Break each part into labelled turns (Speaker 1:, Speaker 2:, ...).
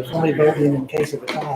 Speaker 1: there's only voting in case of a tie.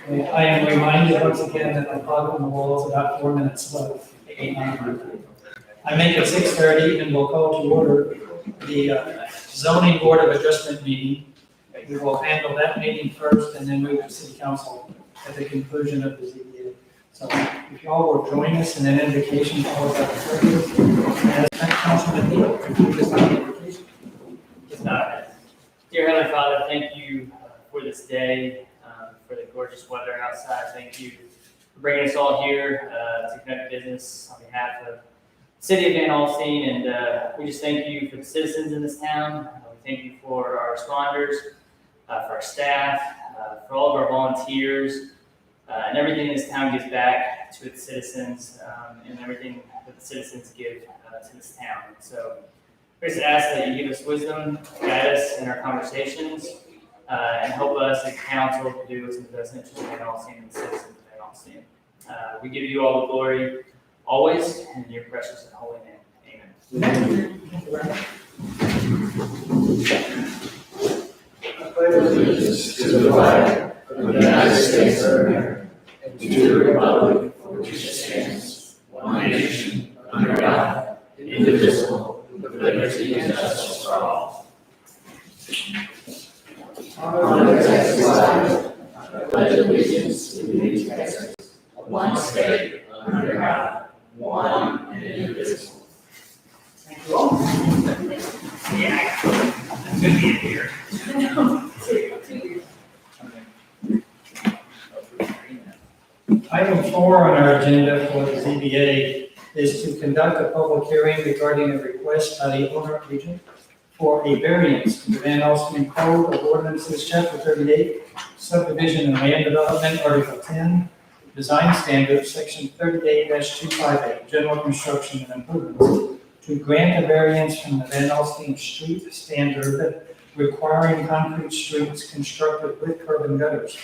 Speaker 1: I am reminded once again that the clock on the wall is about 4 minutes slow. I make it 6:30 and we'll call to order the zoning board of adjustment meeting. We will handle that meeting first and then move to city council at the conclusion of the ZBA. So if y'all will join us in an invocation for our purpose, as Councilman Neal, give us an invocation.
Speaker 2: Dear Heavenly Father, thank you for this day, for the gorgeous weather outside. Thank you for bringing us all here to conduct business on behalf of the city of Van Alstyne, and we just thank you for the citizens in this town. We thank you for our responders, for our staff, for all of our volunteers, and everything this town gives back to its citizens, and everything that the citizens give to this town. So we just ask that you give us wisdom, guide us in our conversations, and help us as council to do what's in the best interest of Van Alstyne and the citizens of Van Alstyne. We give you all the glory always in your precious and holy name. Amen.
Speaker 3: I pledge allegiance to the flag of the United States of America and to the republic for which it stands, one nation, under God, indivisible, with liberty and justice for all. On the Texas flag, I pledge allegiance to the United States, one state, under God, one and indivisible.
Speaker 1: Thank you all.
Speaker 2: Yeah, I'm going to be in here.
Speaker 1: Item 4 on our agenda for the ZBA is to conduct a public hearing regarding a request by the owner agent for a variance to the Van Alstyne Code of Ordinances, Chapter 38, Subdivision and Land Development, Article 10, Design Standards, Section 38-258, General Construction and Improvements, to grant a variance from the Van Alstyne Street Standard requiring concrete streets constructed with curb and gutters.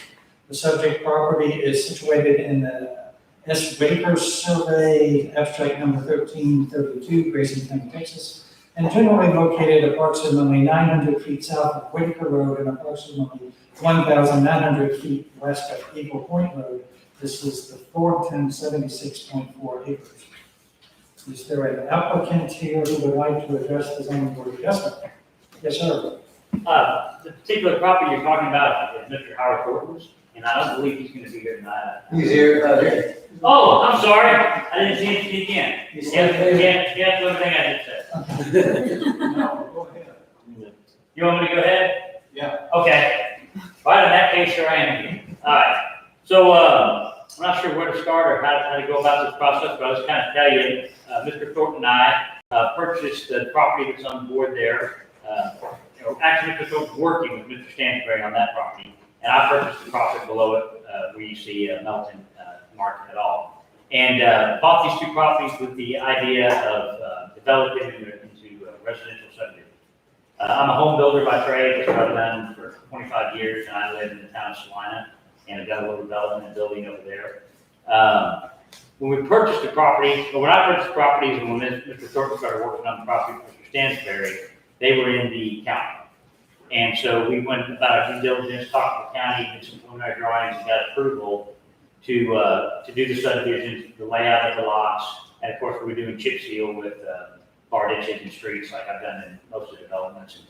Speaker 1: The subject property is situated in the S. Baker Survey, abstract number 1332, Grayson County, Texas, and generally located approximately 900 feet south of Whitaker Road and approximately 1,900 feet west of Eagle Point Road. This is the 476.4 acres. Is there an applicant here who would like to address the zoning board adjustment? Yes, sir.
Speaker 4: The particular property you're talking about is Mr. Howard Thornton's, and I don't believe he's going to be here tonight.
Speaker 3: He's here.
Speaker 4: Oh, I'm sorry. I didn't see him speak in. Yeah, everything I just said.
Speaker 1: No, go ahead.
Speaker 4: You want me to go ahead?
Speaker 1: Yeah.
Speaker 4: Okay. Right, in that case, here I am. All right. So, I'm not sure where to start or how to go about this process, but I'll just kind of tell you, Mr. Thornton and I purchased the property that's on the board there. Actually, Mr. Thornton's working with Mr. Stansberry on that property, and I purchased the property below it, where you see Melton market at all. And bought these two properties with the idea of developing them into residential subdivision. I'm a home builder by trade. That's what I've done for 25 years, and I live in the town of Salina, and I've got a little development and building over there. When we purchased the property, or when I purchased the properties, and when Mr. Thornton started working on the property with Mr. Stansberry, they were in the county. And so we went about our due diligence, talked to the county, did some preliminary drawings, and got approval to do the subdivisions, the layout of the lots, and of course we were doing chip seal with bar ditches and streets like I've done in most of the developments. And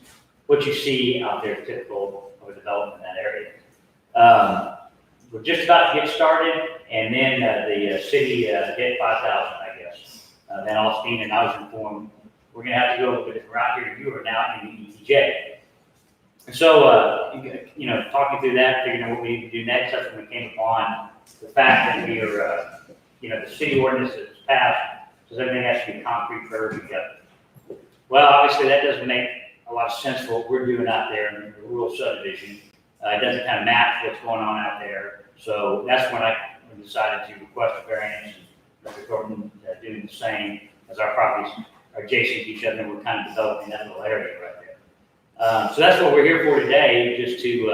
Speaker 4: what you see out there is typical of a development in that area. We're just about to get started, and then the city hit 5,000, I guess. Van Alstyne, and I was informed we're going to have to go with a different route here. You are now in the ETJ. And so, talking through that, figuring out what we need to do next, that's when we came upon the fact that we are, the city ordinance that's passed says everything has to be concrete curb together. Well, obviously that doesn't make a lot of sense for what we're doing out there in the rural subdivision. It doesn't kind of match what's going on out there. So that's when I decided to request a variance. Mr. Thornton doing the same, as our properties are adjacent to each other, and we're kind of developing that little area right there. So that's what we're here for today, just to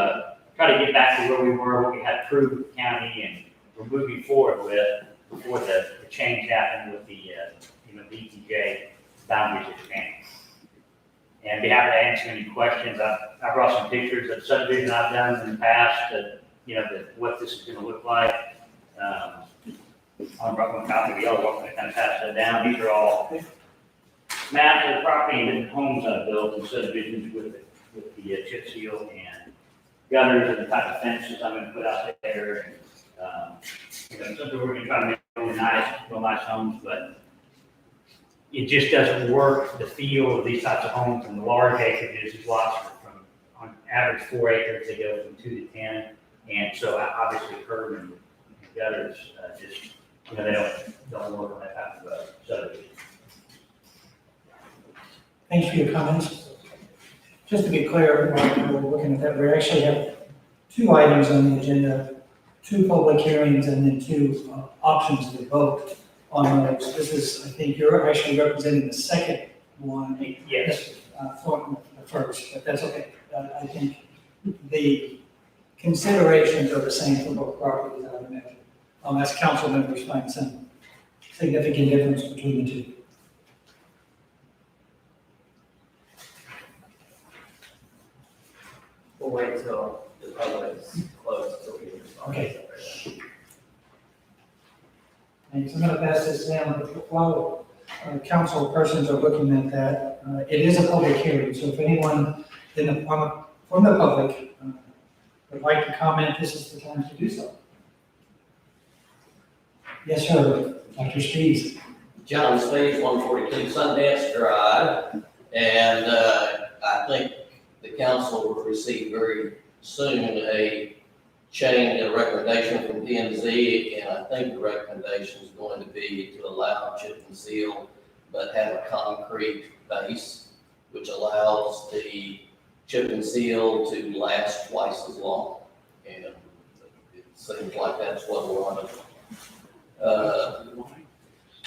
Speaker 4: try to get back to where we were, what we had approved with the county, and we're moving forward with before the change happened with the the ETJ boundaries expanding. And be happy to answer any questions. I brought some pictures of subdivision I've done in the past that what this is gonna look like. I brought my copy of the yellow book, and I kind of passed that down. These are all maps of the property and homes built and subdivisions with the chip seal and gutters and the type of fences I'm gonna put out there. And, something we're gonna try to make real nice homes, but it just doesn't work, the feel of these types of homes and the large acreages, these lots are from, on average 4 acres, they go from 2 to 10. And so obviously curb and gutters, just, they don't work on that type of subdivision.
Speaker 1: Thanks for your comments. Just to be clear, while we're looking at that, we actually have 2 items on the agenda, 2 public hearings, and then 2 options to vote on those. This is, I think you're actually representing the second one.
Speaker 4: Yes.
Speaker 1: Thornton the first, but that's okay. I think the considerations are the same for both properties, I would imagine. As council members find some significant difference between the 2.
Speaker 2: We'll wait till the public is closed so we can respond.
Speaker 1: Okay. And so I'm going to pass this down, but while council persons are looking at that, it is a public hearing, so if anyone from the public would like to comment, this is the time to do so. Yes, sir, Dr. Spees.
Speaker 5: John Spees, 142 Sundance Drive, and I think the council will receive very soon a change, a recommendation from P&Z, and I think the recommendation is going to be to allow chip and seal, but have a concrete base, which allows the chip and seal to last twice as long. And it seems like that's what a lot of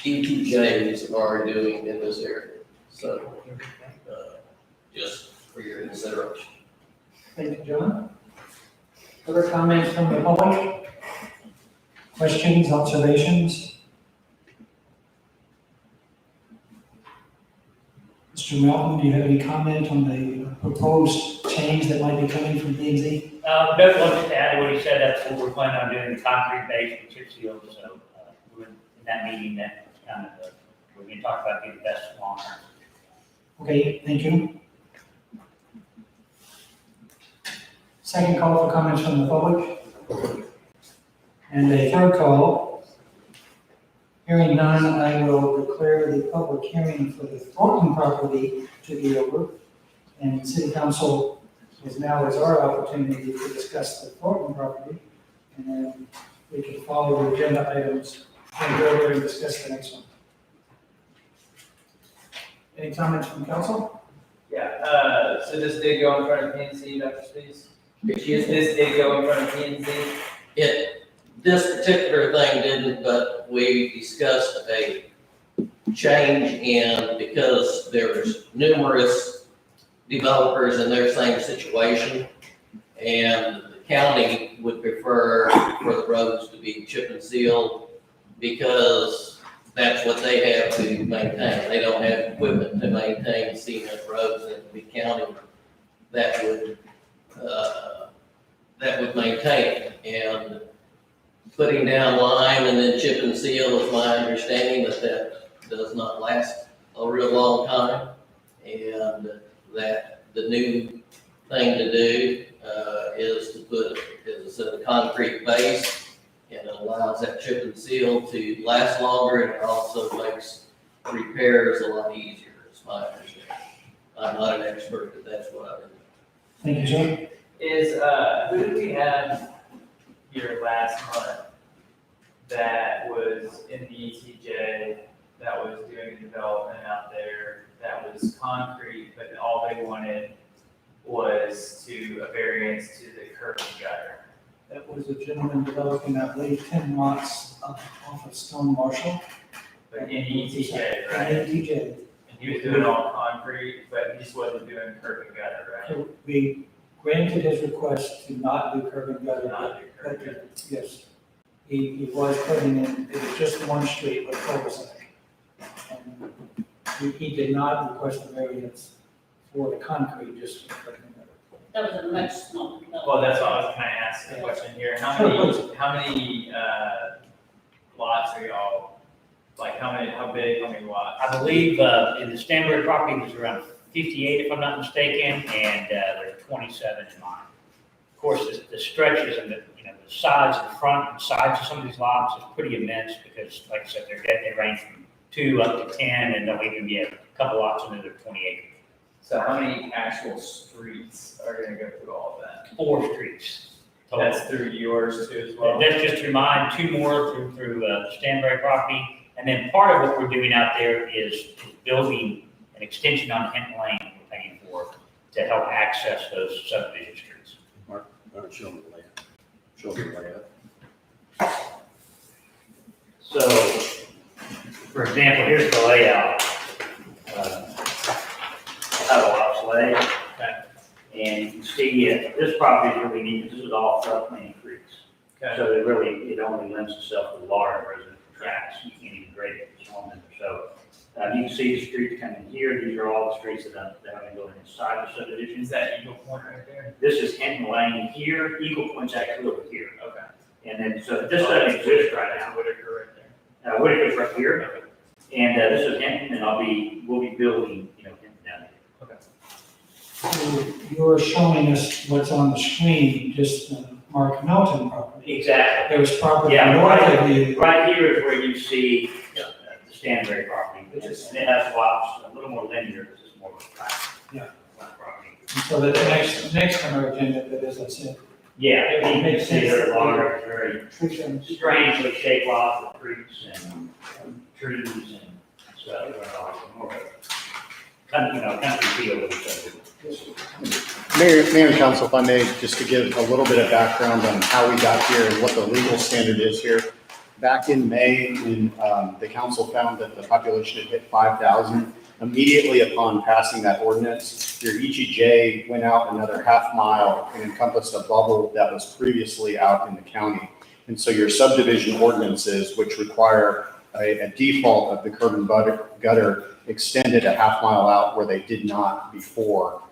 Speaker 5: ETJs are doing in this area. So, just for your consideration.
Speaker 1: Thank you, John. Other comments from the public? Questions, observations? Mr. Melton, do you have any comment on the proposed change that might be coming from P&Z?
Speaker 4: No, just to add to what he said, that's what we're planning on doing, the concrete base with chip seal. So we're in that meeting, that kind of, we're going to talk about getting the best long term.
Speaker 1: Okay, thank you. Second call for comments from the public. And a third call. Hearing none, I will declare the public hearing for the Thornton property to be over. And City Council is our opportunity to discuss the Thornton property. And then we can follow the agenda items and go over and discuss the next one. Any comments from council?
Speaker 6: Yeah, so this did go in front of PNC, Dr. Spees? This did go in front of PNC?
Speaker 5: This particular thing didn't, but we discussed a change in, because there's numerous developers in their same situation, and the county would prefer for the roads to be chip and seal, because that's what they have to maintain. They don't have equipment to maintain cement roads, and the county that would maintain it. And putting down lime and then chip and seal is my understanding that does not last a real long time. And that the new thing to do is to put, as I said, a concrete base, and it allows that chip and seal to last longer, and it also makes repairs a lot easier, is my understanding. I'm not an expert, but that's what I've been.
Speaker 1: Thank you, sir.
Speaker 6: Who did we have here last month that was in the ETJ, that was doing development out there, that was concrete, but all they wanted was a variance to the curb and gutter?
Speaker 1: That was a gentleman developing, I believe, 10 lots off of Stone Marshall.
Speaker 6: But in the ETJ, right?
Speaker 1: And ETJ.
Speaker 6: And he was doing all concrete, but he just wasn't doing curb and gutter, right?
Speaker 1: So we granted his request to not do curb and gutter.
Speaker 6: Not do curb and gutter.
Speaker 1: Yes, he was putting in, it was just one street with cul-de-sac. And he did not request a variance for the concrete, just for curb and gutter.
Speaker 7: That was a much smaller development.
Speaker 6: Well, that's what I was kind of ask a question here? How many lots are y'all, like, how big, how many lots?
Speaker 4: I believe, in the Stanbury property, there's around 58, if I'm not mistaken, and, there's 27 in mine. Of course, the stretches and the sides, the front and sides of some of these lots is pretty immense because, like I said, they range from 2 up to 10, and there'll even be a couple lots under their 20 acres.
Speaker 6: So how many actual streets are gonna go through all of that?
Speaker 4: 4 streets. total.
Speaker 6: That's through yours too as well?
Speaker 4: That's just through mine, 2 more through the Stanbury property. And then part of what we're doing out there is building an extension on Hinton Lane we're paying for to help access those subdivision streets.
Speaker 3: Show me the layout. Show me the layout.
Speaker 4: So, for example, here's the layout. How the lots lay. And you can see this property is really neat. This is all floodplain creeks.
Speaker 6: Okay.
Speaker 4: So it only lends itself to large residential tracts. You can't even grade it for storm in there. So you can see the streets coming here. These are all the streets that have been going inside the subdivision.
Speaker 6: Is that Eagle Point right there?
Speaker 4: This is Hinton Lane here. Eagle Point's actually over here.
Speaker 6: Okay.
Speaker 4: And then, so this doesn't exist right now.
Speaker 6: Whitaker right there.
Speaker 4: Whitaker's right here. And this is Hinton, and we'll be building, Hinton down here.
Speaker 1: So you're showing us what's on the screen, just the Mark Melton property.
Speaker 4: Exactly.
Speaker 1: There's property
Speaker 4: Yeah,
Speaker 1: north of you.
Speaker 4: Right here is where you see the Stanbury property, and it has lots a little more linear, because it's more of a flat.
Speaker 1: Yeah.
Speaker 4: Flat property.
Speaker 1: So the next on our agenda, that is, I said,
Speaker 4: Yeah,
Speaker 1: It
Speaker 4: you can
Speaker 1: makes
Speaker 4: see
Speaker 1: sense.
Speaker 4: they're large, very
Speaker 1: tree trims.
Speaker 4: strangely shaped lots of creeks and trees and stuff. More of a country feel of each other.
Speaker 3: Mayor and council, if I may, just to give a little bit of background on how we got here and what the legal standard is here. Back in May, when the council found that the population had hit 5,000, immediately upon passing that ordinance, your ETJ went out another half mile and encompassed a bubble that was previously out in the county. And so your subdivision ordinances, which require a default of the curb and gutter, extended a half mile out where they did not before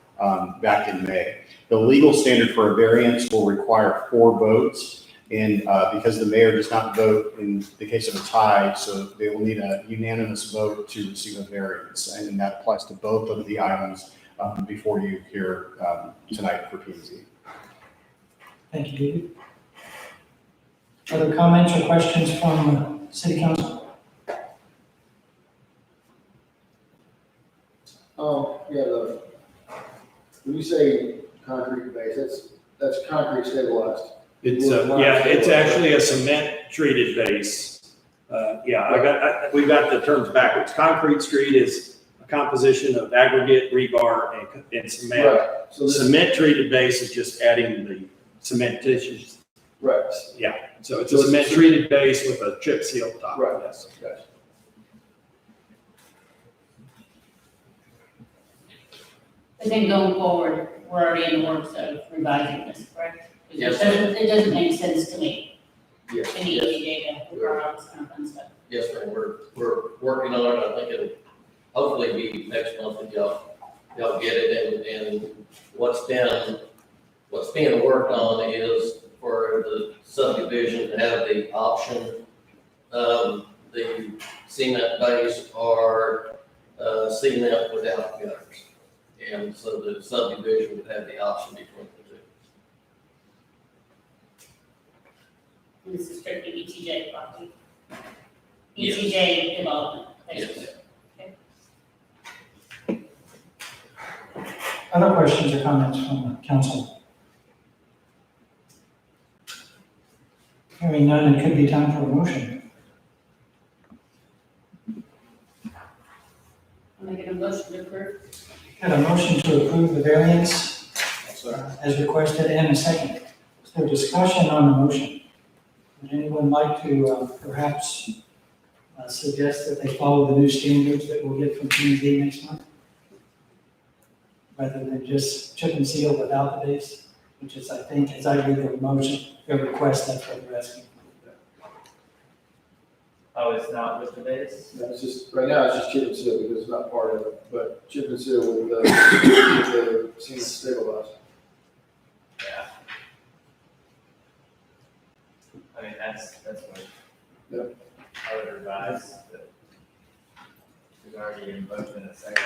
Speaker 3: back in May. The legal standard for a variance will require 4 votes. And because the mayor does not vote in the case of a tie, so they will need a unanimous vote to receive a variance. And that applies to both of the items before you hear tonight for P&Z.
Speaker 1: Thank you, David. Other comments or questions from city council?
Speaker 7: When you say concrete base, that's concrete stabilized.
Speaker 8: It's actually a cement treated base. We've got the terms backwards. Concrete street is a composition of aggregate, rebar, and cement.
Speaker 7: Right. So this,
Speaker 8: Cement treated base is just adding the cementitious.
Speaker 7: right.
Speaker 8: Yeah, so it's a cement treated base with a chip seal top.
Speaker 7: Right.
Speaker 8: Yes.
Speaker 7: Gotcha.
Speaker 9: I think going forward, we're already in the works of revising this, correct?
Speaker 5: Yes.
Speaker 9: It doesn't make sense to me,
Speaker 7: Yes.
Speaker 9: to need data, for all this kind of fun stuff.
Speaker 5: Yes, ma'am, we're working on it. I think it'll hopefully be next month that y'all get it. And what's being worked on is for the subdivision to have the option of the cement base or cement without gutters. And so the subdivision would have the option between the two.
Speaker 9: And this is strictly ETJ property.
Speaker 5: Yes.
Speaker 9: ETJ development,
Speaker 5: Yes.
Speaker 9: basically.
Speaker 1: Other questions or comments from the council? Hearing none, it could be time for a motion.
Speaker 9: I'm making a motion to approve.
Speaker 1: Got a motion to approve the variance as requested and a second. Is there discussion on the motion? Would anyone like to perhaps suggest that they follow the new standards that we'll get from P&Z next month? Rather than just chip and seal without the base, which is, I think, as I read the motion, their request, that's what they're asking.
Speaker 6: Oh, it's not with the base?
Speaker 7: That's just, right now, it's just chip and seal because it's not part of it, but chip and seal with the cement stabilized.
Speaker 6: Yeah. I mean, that's what
Speaker 7: Yep.
Speaker 6: I would revise, but we've already invoked in a second.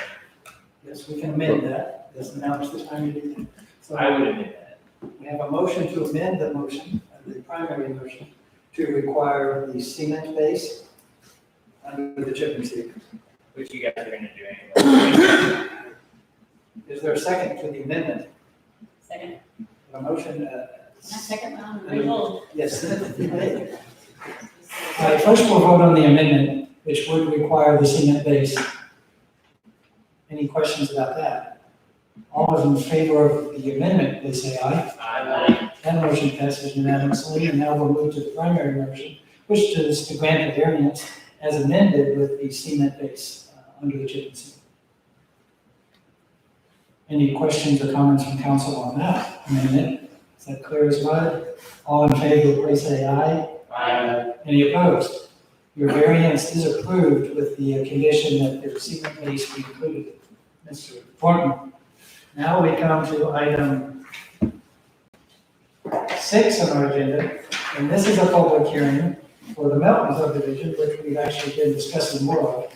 Speaker 1: Yes, we can amend that. This now is the time to do that. So
Speaker 6: I would admit that.
Speaker 1: we have a motion to amend the motion, the primary motion, to require the cement base under the chip and seal.
Speaker 6: Which you guys are gonna do anyway.
Speaker 1: Is there a second to the amendment?
Speaker 9: Second,
Speaker 1: A motion,
Speaker 9: second round, result.
Speaker 1: yes. All right, first we'll vote on the amendment, which would require the cement base. Any questions about that? All those in favor of the amendment, please say aye. That motion passes unanimously, and now we'll move to the primary motion, which is to grant the variance as amended with the cement base under the chip and seal. Any questions or comments from council on that amendment? Is that clear as mud? All in favor, please say aye. Any opposed? Your variance is approved with the condition that the cement base be included. Mr. Thornton. Now we come to item 6 on our agenda, and this is a public hearing for the Melton subdivision, which we've actually been discussing more of,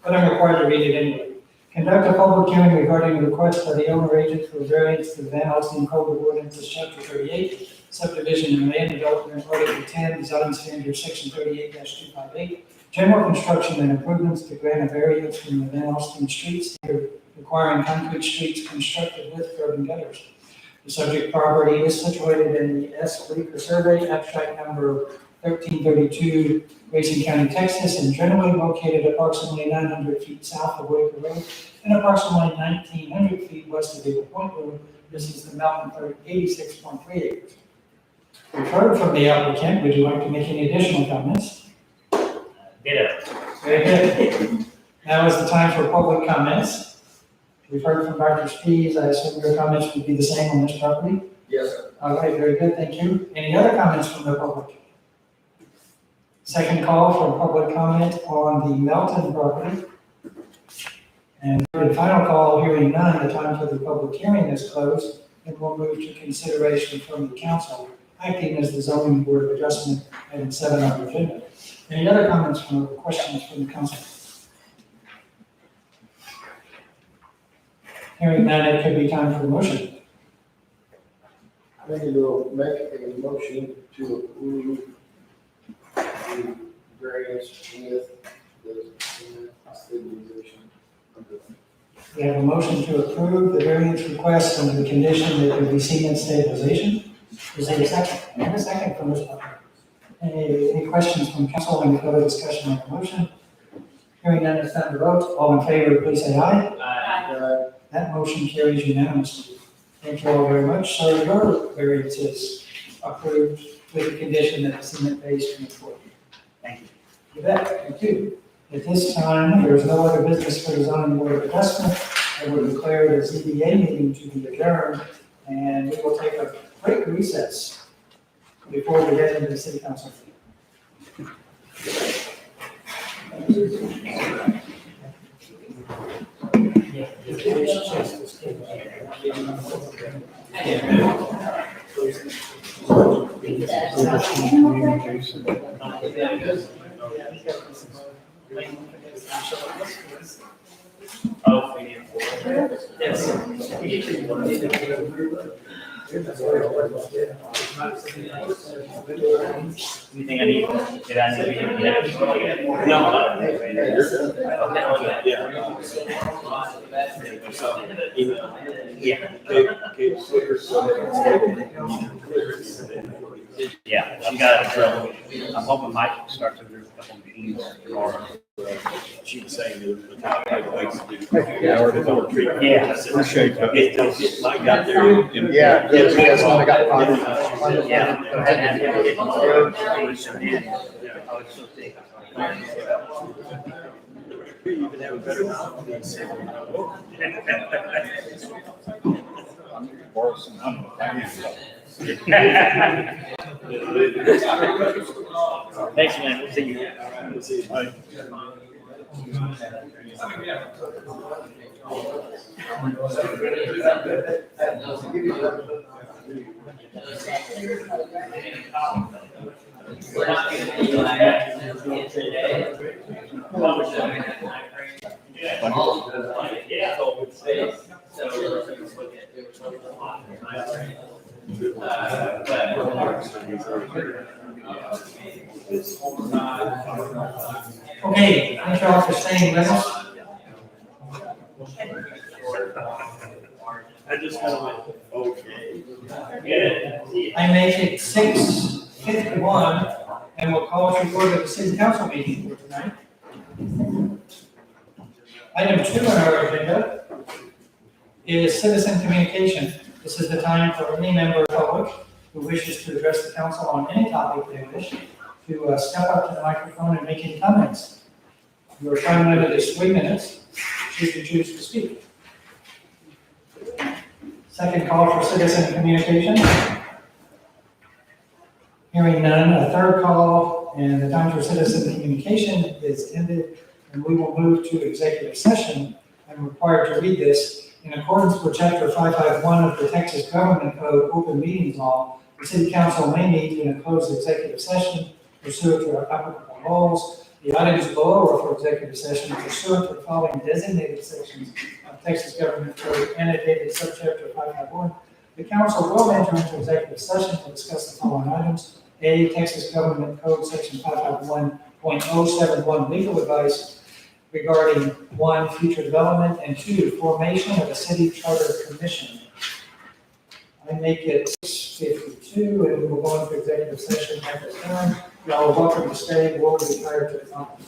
Speaker 1: but I'm required to read it anyway. Conduct a public hearing regarding a request by the owner agent for variance to the Van Alstyne Code of Ordinances, Chapter 38, subdivision and land development, Article 10, design standards, Section 38-258, general construction and improvements to grant a variance from the Van Alstyne street standard requiring concrete streets constructed with curb and gutters. The subject property is situated in the S. Bleecker Survey, abstract number 1332, Grayson County, Texas, and generally located approximately 900 feet south of Waker Road and approximately 1,900 feet west of Eagle Point Road. This is the Mountain 86.3 acres. We've heard from the applicant. Would you like to make any additional comments?
Speaker 4: Ditto.
Speaker 1: Very good. Now is the time for public comments. We've heard from Dr. Spies. I assume your comments would be the same on this property?
Speaker 7: Yes, sir.
Speaker 1: All right, very good, thank you. Any other comments from the public? Second call for public comment on the Melton property. And third and final call, hearing none, the time for the public hearing is closed, and we'll move to consideration from the council, acting as the zoning board of adjustment, item 7 on the agenda. Any other comments or questions from the council? Hearing none, it could be time for a motion.
Speaker 7: I think we'll make a motion to approve the variance with the stabilization.
Speaker 1: We have a motion to approve the variance request under the condition that there be cement stabilization. Is there a second? And a second from this one. Any questions from council? Any further discussion on the motion? Hearing none, it's time to vote. All in favor, please say aye. That motion carries unanimously. Thank you all very much. So your variance is approved with the condition that the cement base be forward.
Speaker 4: Thank you.
Speaker 1: You bet. Thank you. At this time, there is no other business for the zoning board of adjustment. I will declare the ZBA meeting to be adjourned, and we will take a quick recess before we head into the city council.
Speaker 4: Oh, yes. Anything I need? Did I need to be? No. Yeah, I've got it. I'm hoping Mike can start to do a couple of meetings tomorrow.
Speaker 8: She was saying the top of the legs do.
Speaker 4: Yeah.
Speaker 8: Appreciate that. Get Mike out there. and-
Speaker 7: Yeah, yes, I got
Speaker 4: Yeah.
Speaker 8: You even have a better confidence.
Speaker 4: Thanks, man. We'll see you.
Speaker 8: We'll see you. Bye.
Speaker 4: Yeah.
Speaker 1: Okay, thank you all for staying with us.
Speaker 8: I just kind of went, okay.
Speaker 4: Yeah.
Speaker 1: I make it 6:51, and we'll call to order the city council meeting for tonight. Item 2 on our agenda is citizen communication. This is the time for any member of the public who wishes to address the council on any topic they wish to step up to the microphone and make any comments. Your time limit is 3 minutes, should you choose to speak. Second call for citizen communication. Hearing none, a third call, and the time for citizen communication is ended, and we will move to executive session. I'm required to read this. In accordance with Chapter 551 of the Texas Government Code Open Meetings Law, the City Council may meet in a closed executive session pursuant to our applicable laws. The items below are for executive session pursuant to the following designated sections of Texas Government Code annotated subchapter 551. The council will enter into executive session to discuss the following items. A, Texas Government Code Section 551.071 legal advice regarding 1, future development, and 2, formation of a city charter commission. I make it 6:52, and we will go into executive session at this time. Y'all are welcome to stay, we'll be retired to the conference.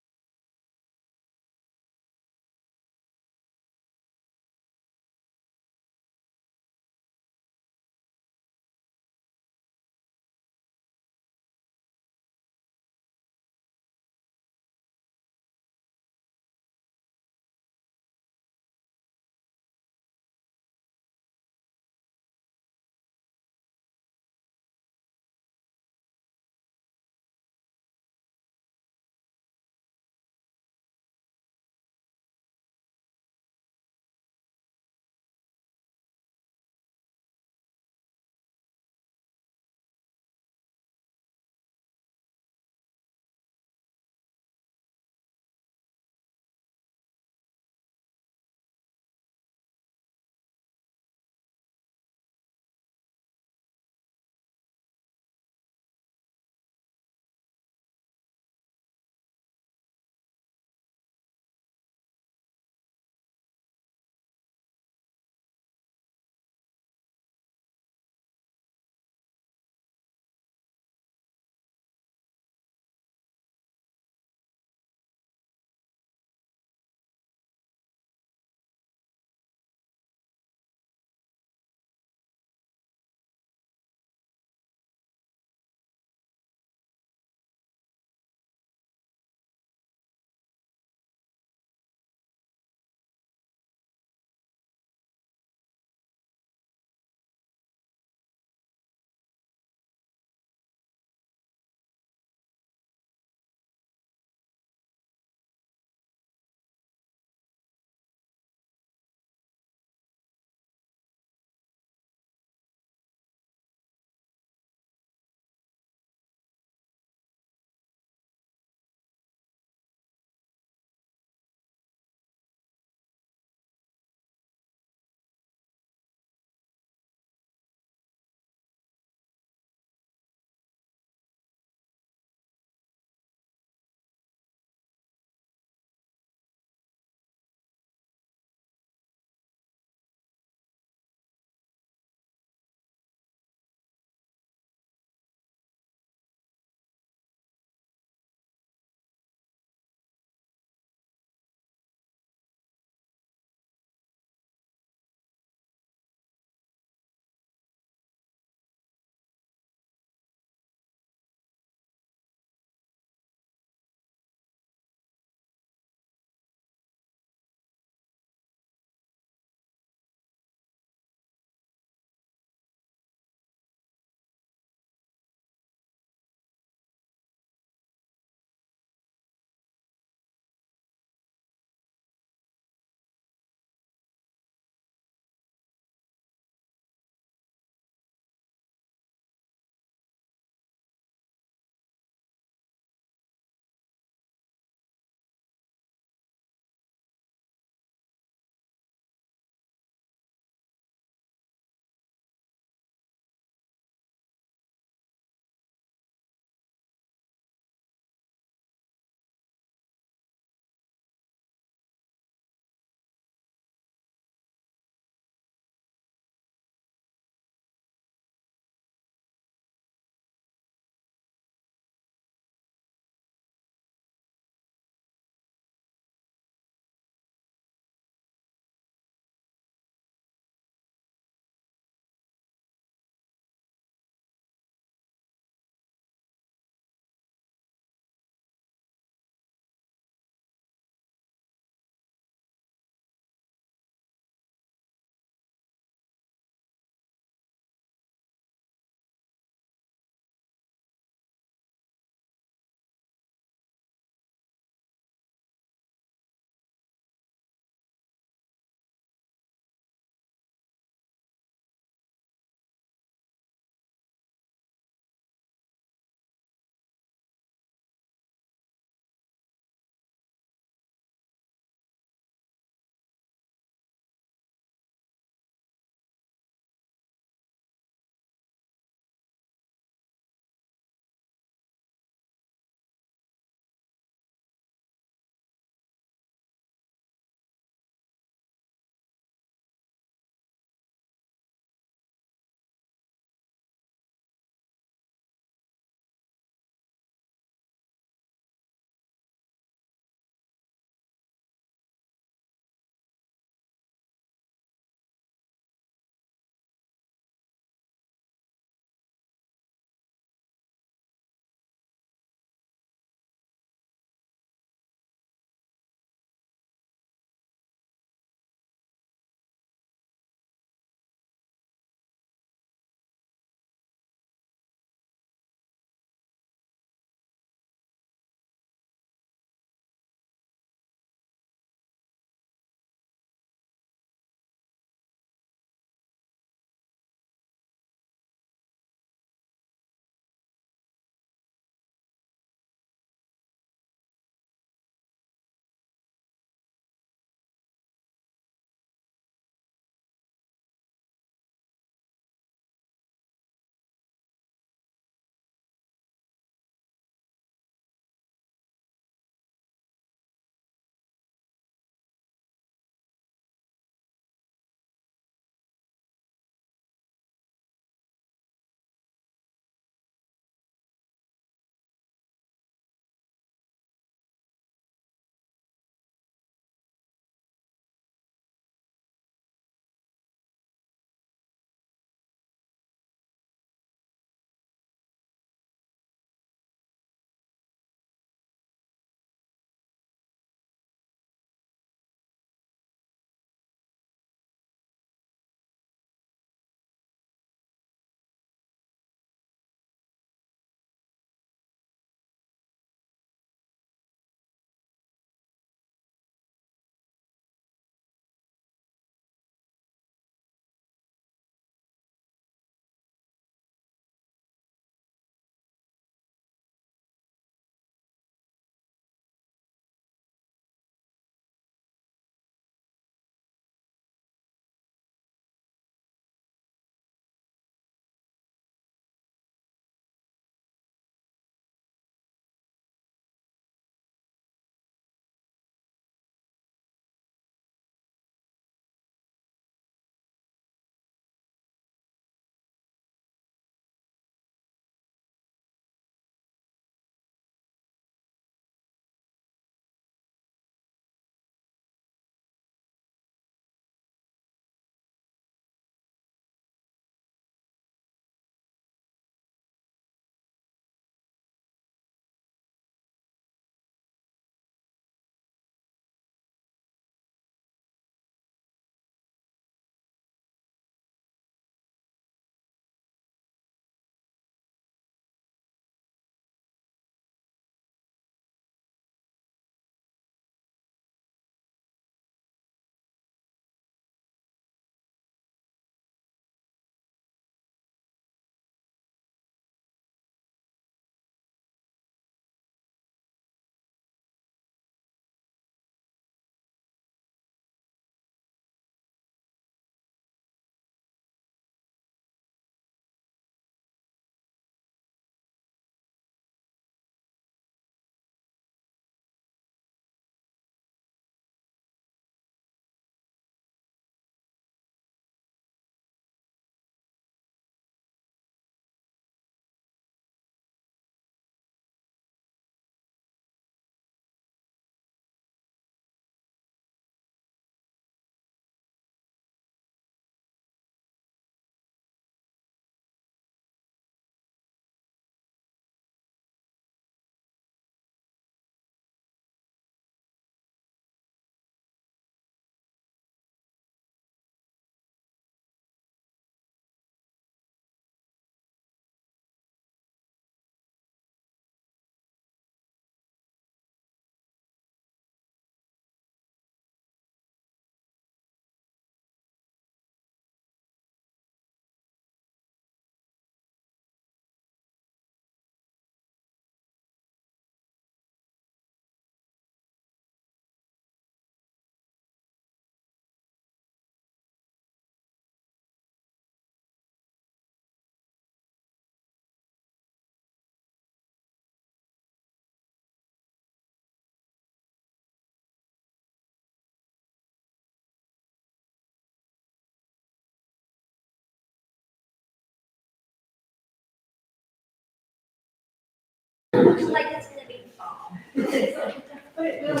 Speaker 10: Looks like it's gonna be fall. But it will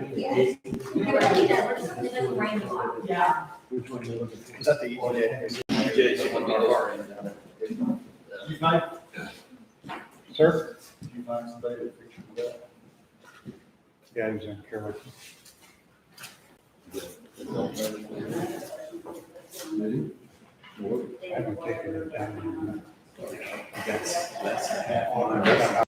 Speaker 10: be, yes. It will be that, we're something that's rain a lot.
Speaker 9: Yeah.
Speaker 8: Which one are you looking for? Is that the EJ? EJ's the one by the far end down there.
Speaker 1: You find,
Speaker 7: Sir?
Speaker 1: did you find somebody to picture that?
Speaker 7: Yeah, he's in Carroll. I haven't taken it down.
Speaker 8: That's half.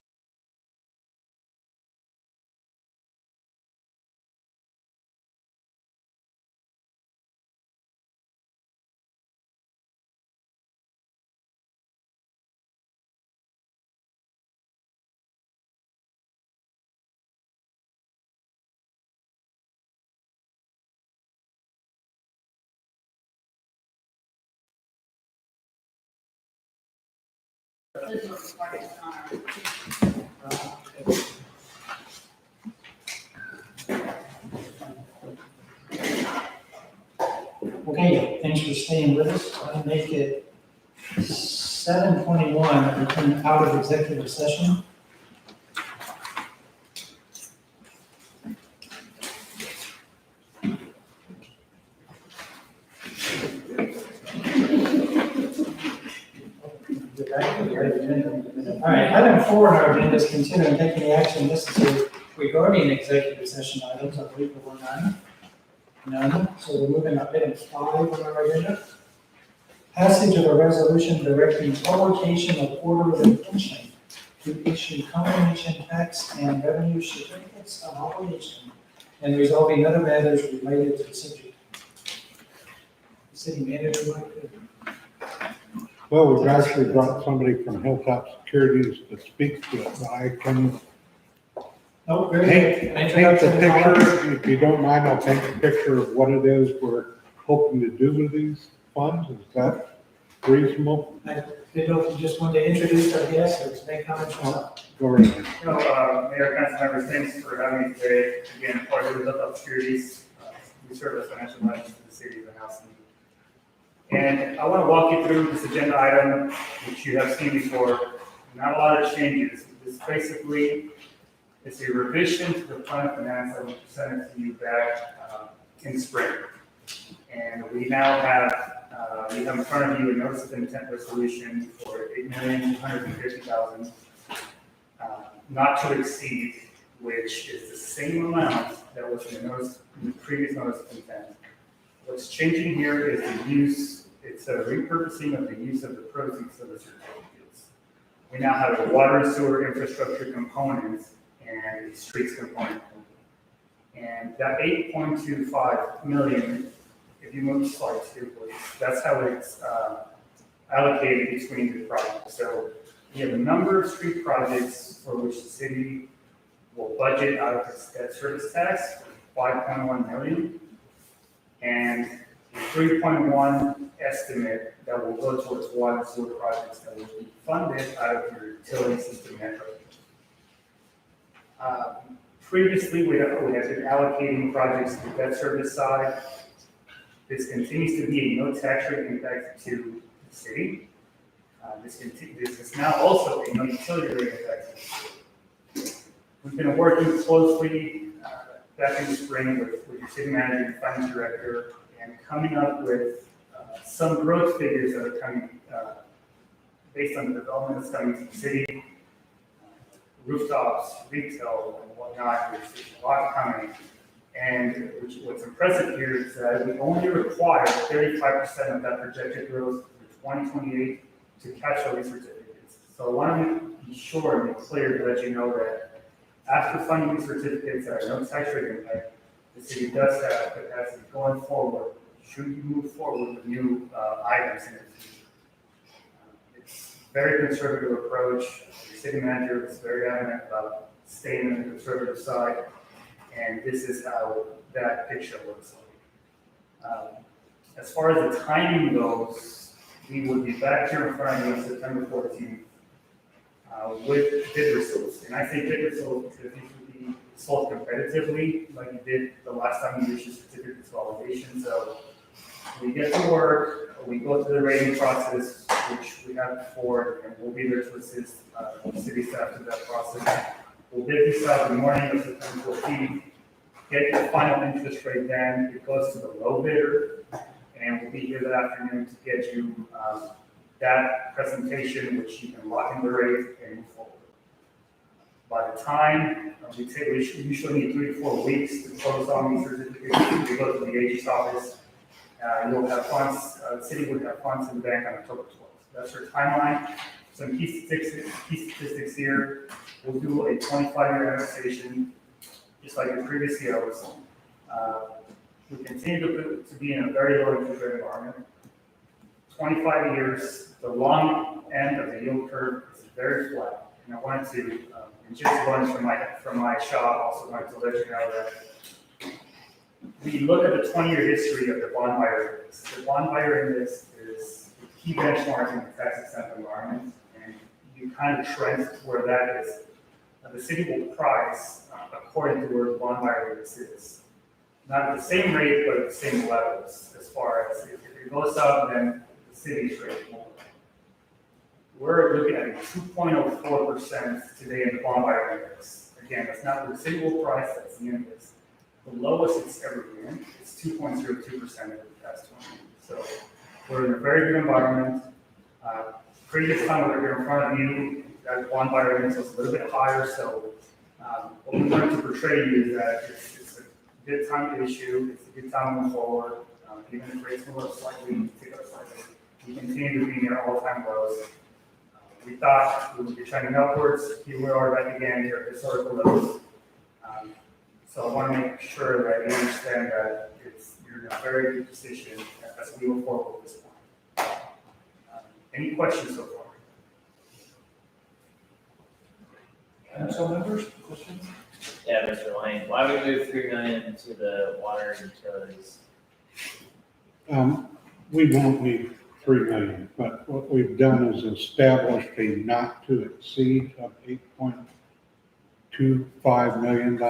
Speaker 9: This is the part that's on our-
Speaker 1: Okay, thanks for staying with us. I'll make it 7:21, we come out of executive session. All right, item 4 on our agenda is consider and take any action necessary regarding executive session items. I believe there were none. So we're moving to item 5 on our agenda. Passage of a resolution directing publication of order of intention to issue combination tax and revenue certificates of obligation and resolving other matters related to the subject. City manager, Mike.
Speaker 7: Well, we've actually brought somebody from Hilltop Securities to speak to it. I can
Speaker 1: Oh, very
Speaker 7: paint
Speaker 1: good.
Speaker 7: the picture, if you don't mind, I'll paint the picture of what it is we're hoping to do with these funds. Is that reasonable?
Speaker 1: I didn't know if you just wanted to introduce our guests or make comments on that.
Speaker 7: Go right ahead.
Speaker 11: Mayor, council members, thanks for having me today. Again, part of the Hilltop Securities, we serve as financial advisors to the city of Alstyne. And I want to walk you through this agenda item, which you have seen before. Not a lot of changes. This basically is a revision to the plan of finance that was presented to you back in spring. And we now have in front of you a notice of intent resolution for $8,250,000, not to exceed, which is the same amount that was in the previous notice of intent. What's changing here is the use, it's a repurposing of the use of the proceeds of the certificates. We now have a water and sewer infrastructure component and a streets component. And that 8.25 million, if you move to slide 2, please, that's how it's allocated between the projects. So we have a number of street projects for which the city will budget out of its debt service tax, 5.1 million. And a 3.1 estimate that will go towards water and sewer projects that will be funded out of your utility system network. Previously, we have been allocating projects to the debt service side. This continues to be a no tax rate impact to the city. This is now also a no utility rate impact to the city. We've been working closely back in the spring with your city manager and finance director, and coming up with some growth figures that are coming based on the development that's coming to the city, rooftops, retail, and whatnot. There's a lot coming, and what's impressive here is that we only require 35% of that projected growth for 2028 to catch all these certificates. So I want to be sure and be clear to let you know that after funding these certificates that are no tax rate impact, the city does have capacity going forward, should you move forward with new items in the future. It's a very conservative approach. The city manager is very adamant about staying on the conservative side, and this is how that picture looks like. As far as the timing goes, we would be back here in front of you on September 14th with bid results. And I say bid results because these would be sold competitively, like you did the last time you issued certificates of validation. So We get to work, we go through the rating process, which we have before, and we'll be there to assist the city staff through that process. We'll bid this out in the morning of September 14th, get the final interest rate, then it goes to the low bidder, and we'll be here that afternoon to get you that presentation, which you can lock in the rate and move forward. By the time we usually need 3 to 4 weeks to close on these certificates. We go to the agent's office. You'll have funds, the city would have funds in the bank on October 12th. That's your timeline. Some key statistics here. We'll do a 25-year amortization, just like in previous years. We continue to be in a very low interest rate environment. 25 years, the long end of the yield curve is very flat. And I wanted to, and just learn from my shop, also wanted to let you know that we look at the 20-year history of the bond buyer index. The bond buyer index is the key benchmark in the tax-exempt environment, and you kind of trend where that is. The city will price according to where the bond buyer index is. Not at the same rate, but at the same levels, as far as if it goes up, then the city's rate will. We're looking at a 2.04% today in the bond buyer index. Again, that's not the city will price, that's the index. The lowest it's ever been is 2.02% over the past 20 years. So we're in a very good environment. Previous time we were here in front of you, that bond buyer index was a little bit higher. So what we wanted to portray to you is that it's a good time to issue. It's a good time to move forward. Even if rates move up slightly, pick up slightly, we continue to be near all-time lows. We thought we would be trending upwards. Here we are back again near historical lows. So I want to make sure that you understand that you're in a very good position as we move forward at this point. Any questions so far?
Speaker 1: Council members, questions?
Speaker 6: Yeah, Mr. Lane, why would we move 3 million to the water and utilities?
Speaker 7: We won't need 3 million, but what we've done is established a not to exceed of $8.25 million.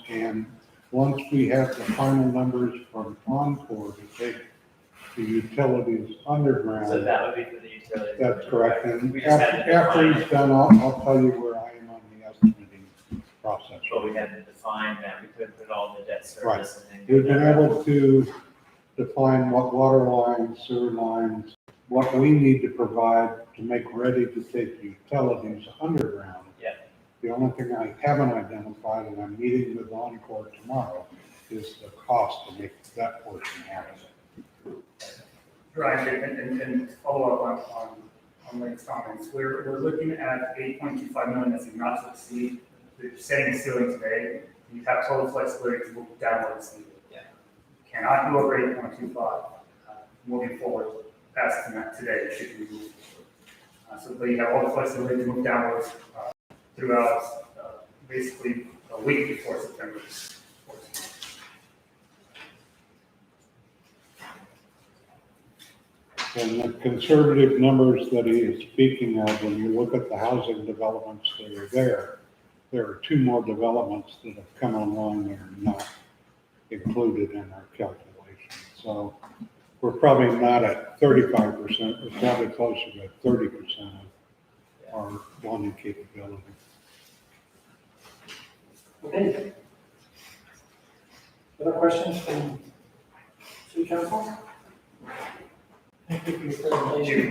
Speaker 7: And once we have the final numbers from Encore to take the utilities underground.
Speaker 6: So that would be for the utilities.
Speaker 7: That's correct. And
Speaker 6: We just had to
Speaker 7: after
Speaker 6: define
Speaker 7: he's done, I'll tell you where I am on the estimating process.
Speaker 6: But we had to define that, we couldn't put all the debt
Speaker 7: Right.
Speaker 6: service and then.
Speaker 7: We've been able to define what water lines, sewer lines, what we need to provide to make ready to take utilities underground.
Speaker 6: Yeah.
Speaker 7: The only thing I haven't identified, and I'm meeting with Encore tomorrow, is the cost to make that portion happen.
Speaker 11: Right, and follow up on Lane's comments. We're looking at 8.25 million as a not to exceed. The setting the ceiling today, you have total flexibility to move downwards.
Speaker 6: Yeah.
Speaker 11: Cannot go over 8.25 moving forward past today, should we move forward. So you have all the flexibility to move downwards throughout basically a week before September 14th.
Speaker 7: And the conservative numbers that he is speaking of, when you look at the housing developments that are there are 2 more developments that have come online that are not included in our calculation. So we're probably not at 35%, we're probably closer to 30% of our bonding capability.
Speaker 1: Okay. Other questions from City Council? Thank you for your presentation.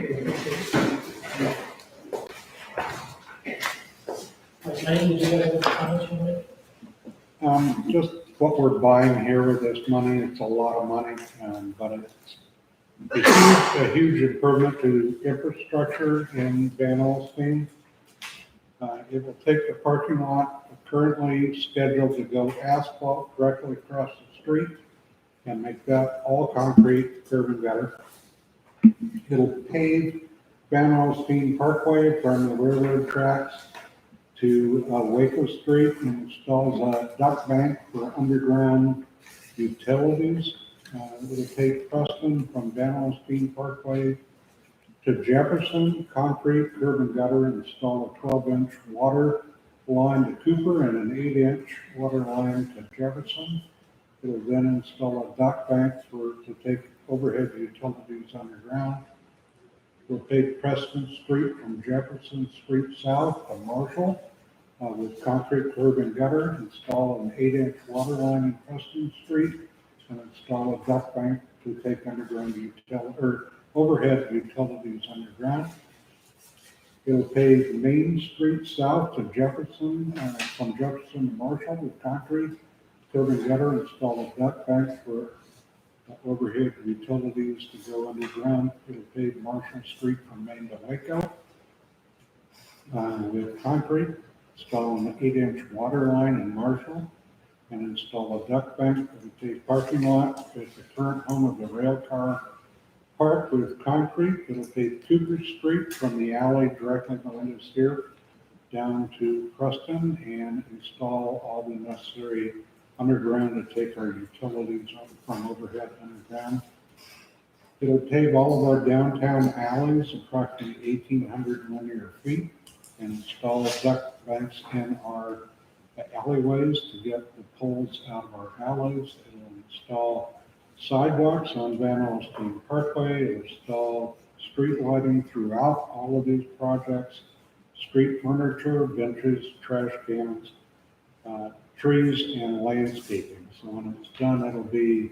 Speaker 1: Ms. Lane, did you have any comments you make?
Speaker 7: Just what we're buying here with this money, it's a lot of money, but it's a huge improvement to infrastructure in Van Alstyne. It will take the parking lot currently scheduled to go asphalt directly across the street and make that all concrete, curb and gutter. It'll pave Van Alstyne Parkway from the railroad tracks to Waco Street and installs a duct bank for underground utilities. It'll take Preston from Van Alstyne Parkway to Jefferson, concrete, curb and gutter, install a 12-inch water line to Cooper and an 8-inch water line to Jefferson. It'll then install a duct bank to take overhead utilities underground. We'll pave Preston Street from Jefferson Street south to Marshall with concrete curb and gutter, install an 8-inch water line in Preston Street, and install a duct bank to take overhead utilities underground. It'll pave Main Street south to Jefferson, from Jefferson to Marshall with concrete, curb and gutter, install a duct bank for overhead utilities to go underground. It'll pave Marshall Street from Main to Waco with concrete, install an 8-inch water line in Marshall, and install a duct bank for the paved parking lot at the current home of the rail car park with concrete. It'll pave Cooper Street from the alley directly behind us here down to Preston and install all the necessary underground to take our utilities from overhead underground. It'll pave all of our downtown alleys, approximately 1,800 linear feet, and install duct banks in our alleyways to get the poles out of our alleys. It'll install sidewalks on Van Alstyne Parkway. It'll install street lighting throughout all of these projects, street furniture, benches, trash cans, trees, and landscaping. So when it's done, it'll be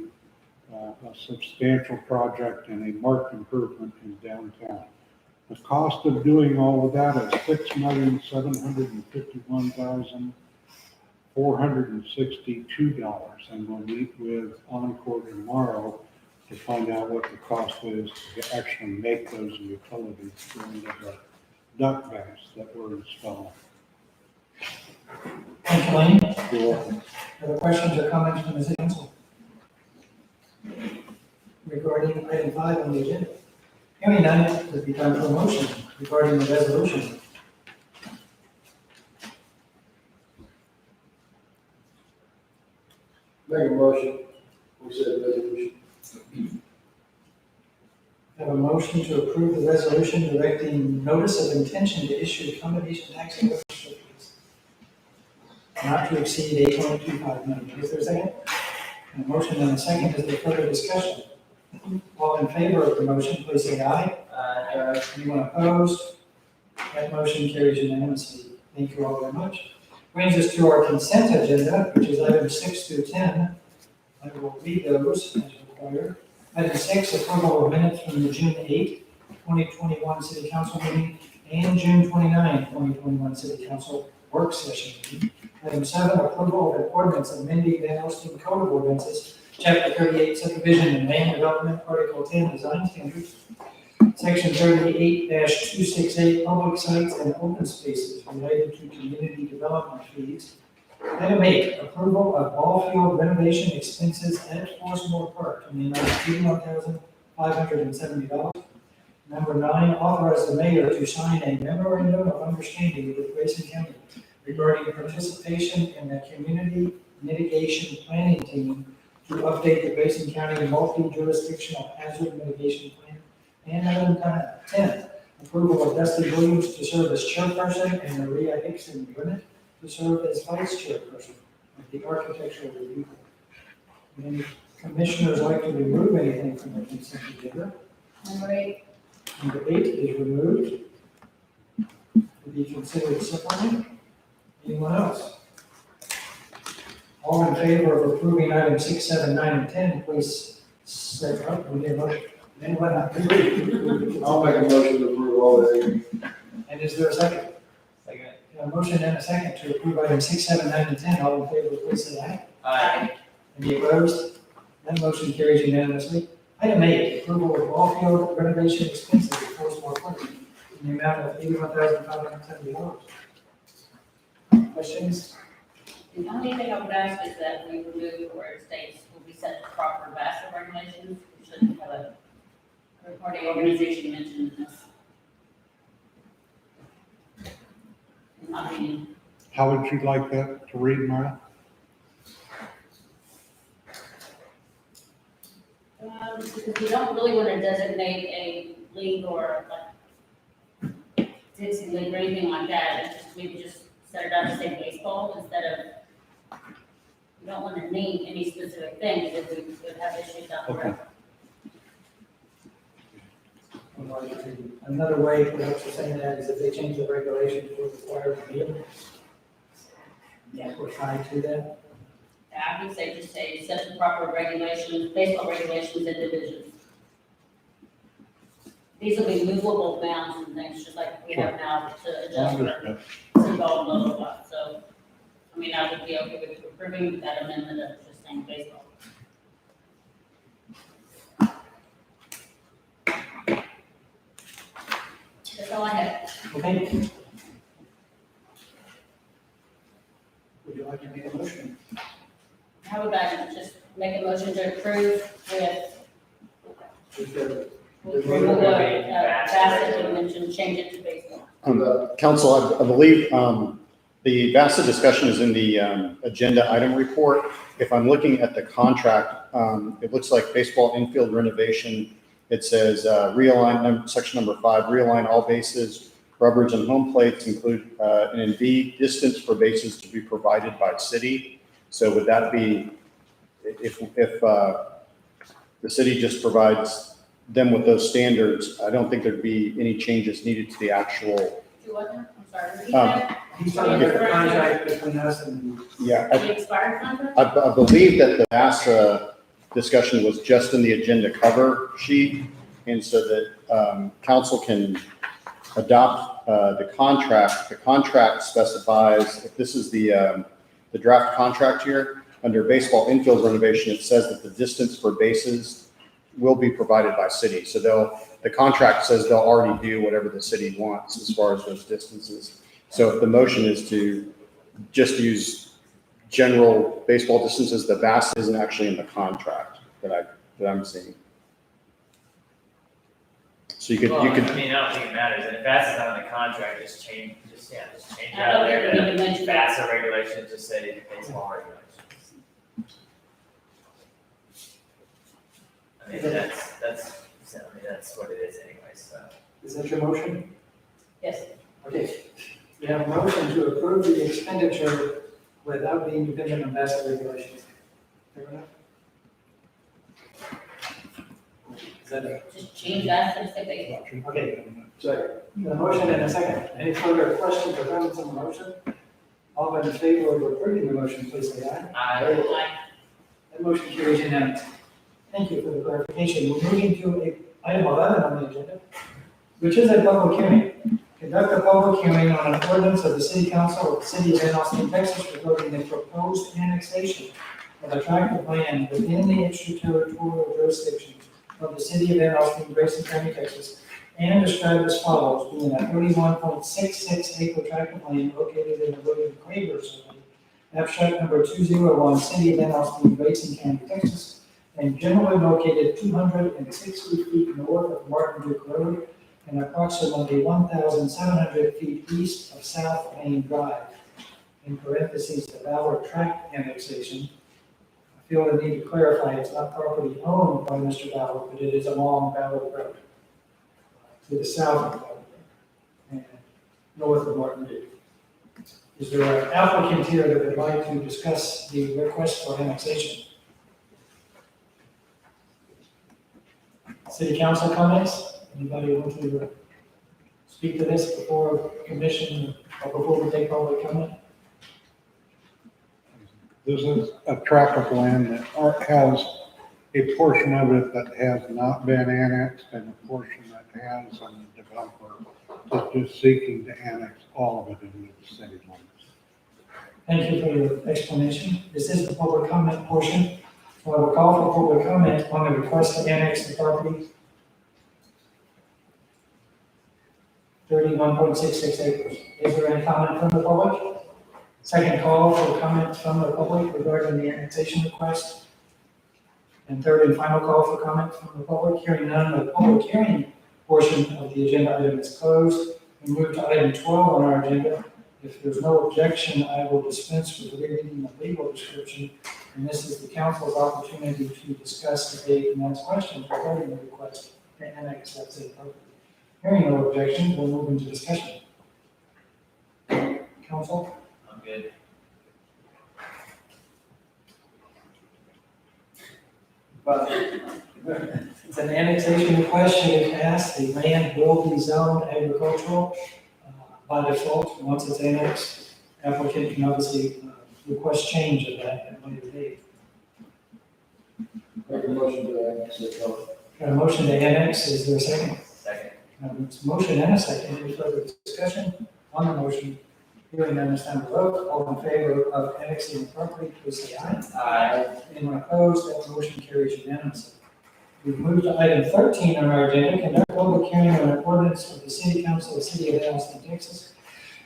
Speaker 7: a substantial project and a marked improvement in downtown. The cost of doing all of that is $6,751,462, and we'll meet with Encore tomorrow to find out what the cost is to actually make those utilities into the duct banks that were installed.
Speaker 1: Thank you, Lane.
Speaker 7: You're welcome.
Speaker 1: Other questions or comments from the city council regarding item 5 on the agenda? Hearing none, it would be time for a motion regarding the resolution.
Speaker 3: Make a motion, we said resolution.
Speaker 1: Have a motion to approve the resolution directing notice of intention to issue combination tax and certificates not to exceed 8.25 million. Is there a second? And a motion and a second. Is there further discussion? All in favor of the motion, please say aye. Anyone opposed? That motion carries unanimously. Thank you all very much. Brings us to our consent agenda, which is items 6 through 10. I will read those as required. Item 6, approval of minutes from the June 8, 2021 City Council meeting and June 29, 2021 City Council work session meeting. Item 7, approval of an ordinance amending Van Alstyne Code of Ordinances, Chapter 38, subdivision and land development, Article 10, design standards, Section 38-268, public sites and open spaces related to community development fees. Item 8, approval of ball field renovation expenses at Forsmore Park in the amount of $81,570. Number 9, authorize the mayor to sign a memorandum of understanding with Grayson County regarding participation in the community mitigation planning team to update the Grayson County multi-jurisdictional hazard mitigation plan. And item 10, approval of Dusty Williams to serve as chairperson and Maria Hickson Burnett to serve as vice chairperson of the architectural review board. Any commissioners like to remove anything from the consent agenda?
Speaker 9: Number 8.
Speaker 1: Number 8 is removed. To be considered separately. Anyone else? All in favor of approving items 6, 7, 9, and 10, please say aye. We need a motion. Anyone?
Speaker 3: I'll make a motion to approve all the
Speaker 1: And is there a second?
Speaker 6: Second.
Speaker 1: A motion and a second to approve items 6, 7, 9, and 10. All in favor, please say aye.
Speaker 6: Aye.
Speaker 1: Any opposed? That motion carries unanimously. Item 8, approval of ball field renovation expenses at Forsmore Park in the amount of $81,570. Questions?
Speaker 9: The only thing I would ask is that we remove where it states will be set to proper VASA regulations. We shouldn't have a third-party organization mentioned in this. In my opinion.
Speaker 7: How would you like that to read, Mara?
Speaker 9: Because we don't really want to designate a league or like Dixie League or anything like that. It's just, we would just set it up to say baseball instead of, we don't want to name any specific thing because we would have issues down the road.
Speaker 1: Another way perhaps of saying that is if they change the regulations to require a deal. Yeah, we're tied to that.
Speaker 9: I would say just say set the proper regulations, baseball regulations and divisions. These will be movable bounds and things, just like we have now to adjust
Speaker 7: Understood.
Speaker 9: for ball, blah, blah, blah. So, I mean, I would be okay with approving that amendment of just saying baseball. That's all I have.
Speaker 1: Okay. Would you like to make a motion?
Speaker 9: How would I just make a motion to approve with remove the Bassett you mentioned, change it to baseball?
Speaker 12: Council, I believe the VASA discussion is in the agenda item report. If I'm looking at the contract, it looks like baseball infield renovation. It says realign, section number 5, realign all bases, rubbers and home plates include, and in V, distance for bases to be provided by city. So would that be, if the city just provides them with those standards, I don't think there'd be any changes needed to the actual.
Speaker 9: Do what now? I'm sorry, repeat that.
Speaker 1: He's talking about the contract between us and.
Speaker 12: Yeah,
Speaker 9: The expired contract?
Speaker 12: I believe that the VASA discussion was just in the agenda cover sheet, and so that council can adopt the contract. The contract specifies, if this is the draft contract here, under baseball infield renovation, it says that the distance for bases will be provided by city. So the contract says they'll already do whatever the city wants as far as those distances. So if the motion is to just use general baseball distances, the VASA isn't actually in the contract that I'm seeing. So you could,
Speaker 6: Well, I mean, I don't think it matters, and if that's not in the contract, just change
Speaker 9: I
Speaker 6: out
Speaker 9: don't think we need
Speaker 6: there
Speaker 9: to mention
Speaker 6: to
Speaker 9: that.
Speaker 6: VASA regulations, just say baseball regulations. I mean, that's what it is anyway, so.
Speaker 1: Is that your motion?
Speaker 9: Yes.
Speaker 1: Okay. We have a motion to approve the expenditure without being dependent on VASA regulations. Fair enough? Is that it?
Speaker 9: Just change that to say baseball.
Speaker 1: Okay, so the motion and a second. Any further questions or comments on the motion? All in favor of approving the motion, please say aye.
Speaker 9: Aye.
Speaker 1: That motion carries unanimously. Thank you for the clarification. We're moving to item 11 on the agenda, which is a public hearing. Conduct a public hearing on an ordinance of the City Council of the City of Alstyne, Texas regarding the proposed annexation of a tract of land within the extraterritorial jurisdiction of the City of Alstyne, Grayson County, Texas, and described as follows, being a 31.66 acre tract of land located in the William Craver Survey, abstract number 201, City of Alstyne, Grayson County, Texas, and generally located 260 feet north of Martin Duke Road and approximately 1,700 feet east of South Main Drive. In parentheses, the Ballard tract annexation. I feel the need to clarify it's not property owned by Mr. Ballard, but it is along Ballard Road to the south of Ballard and north of Martin Duke. Is there an applicant here that would like to discuss the request for annexation? City council comments? Anybody want to speak to this before commission or before we take public comment?
Speaker 7: This is a tract of land that has a portion of it that has not been annexed and a portion that has, and the developer is just seeking to annex all of it into the city limits.
Speaker 1: Thank you for your explanation. This is the public comment portion. So I will call for public comment on the request to annex the property. 31.66 acres. Is there any comment from the public? Second call for comment from the public regarding the annexation request. And third and final call for comment from the public. Hearing none, the public hearing portion of the agenda item is closed. We move to item 12 on our agenda. If there's no objection, I will dispense with the reading of legal description. And this is the council's opportunity to discuss, debate, and ask questions regarding the request to annex that said property. Hearing no objection, we'll move into discussion. Council?
Speaker 6: I'm good.
Speaker 1: But It's an annexation request, should it pass, the land will be zoned agricultural by default, once it's annexed. Applicant can obviously request change of that at a later date.
Speaker 3: Make a motion to annex it.
Speaker 1: Got a motion to annex, is there a second?
Speaker 6: Second.
Speaker 1: It's a motion and a second, any further discussion on the motion? Hearing none, it's time to vote, all in favor of annexing the property, please say aye.
Speaker 6: Aye.
Speaker 1: Anyone opposed, that motion carries unanimously. We've moved to item 13 on our agenda, conduct public hearing on an ordinance of the City Council of the City of Alstyne, Texas,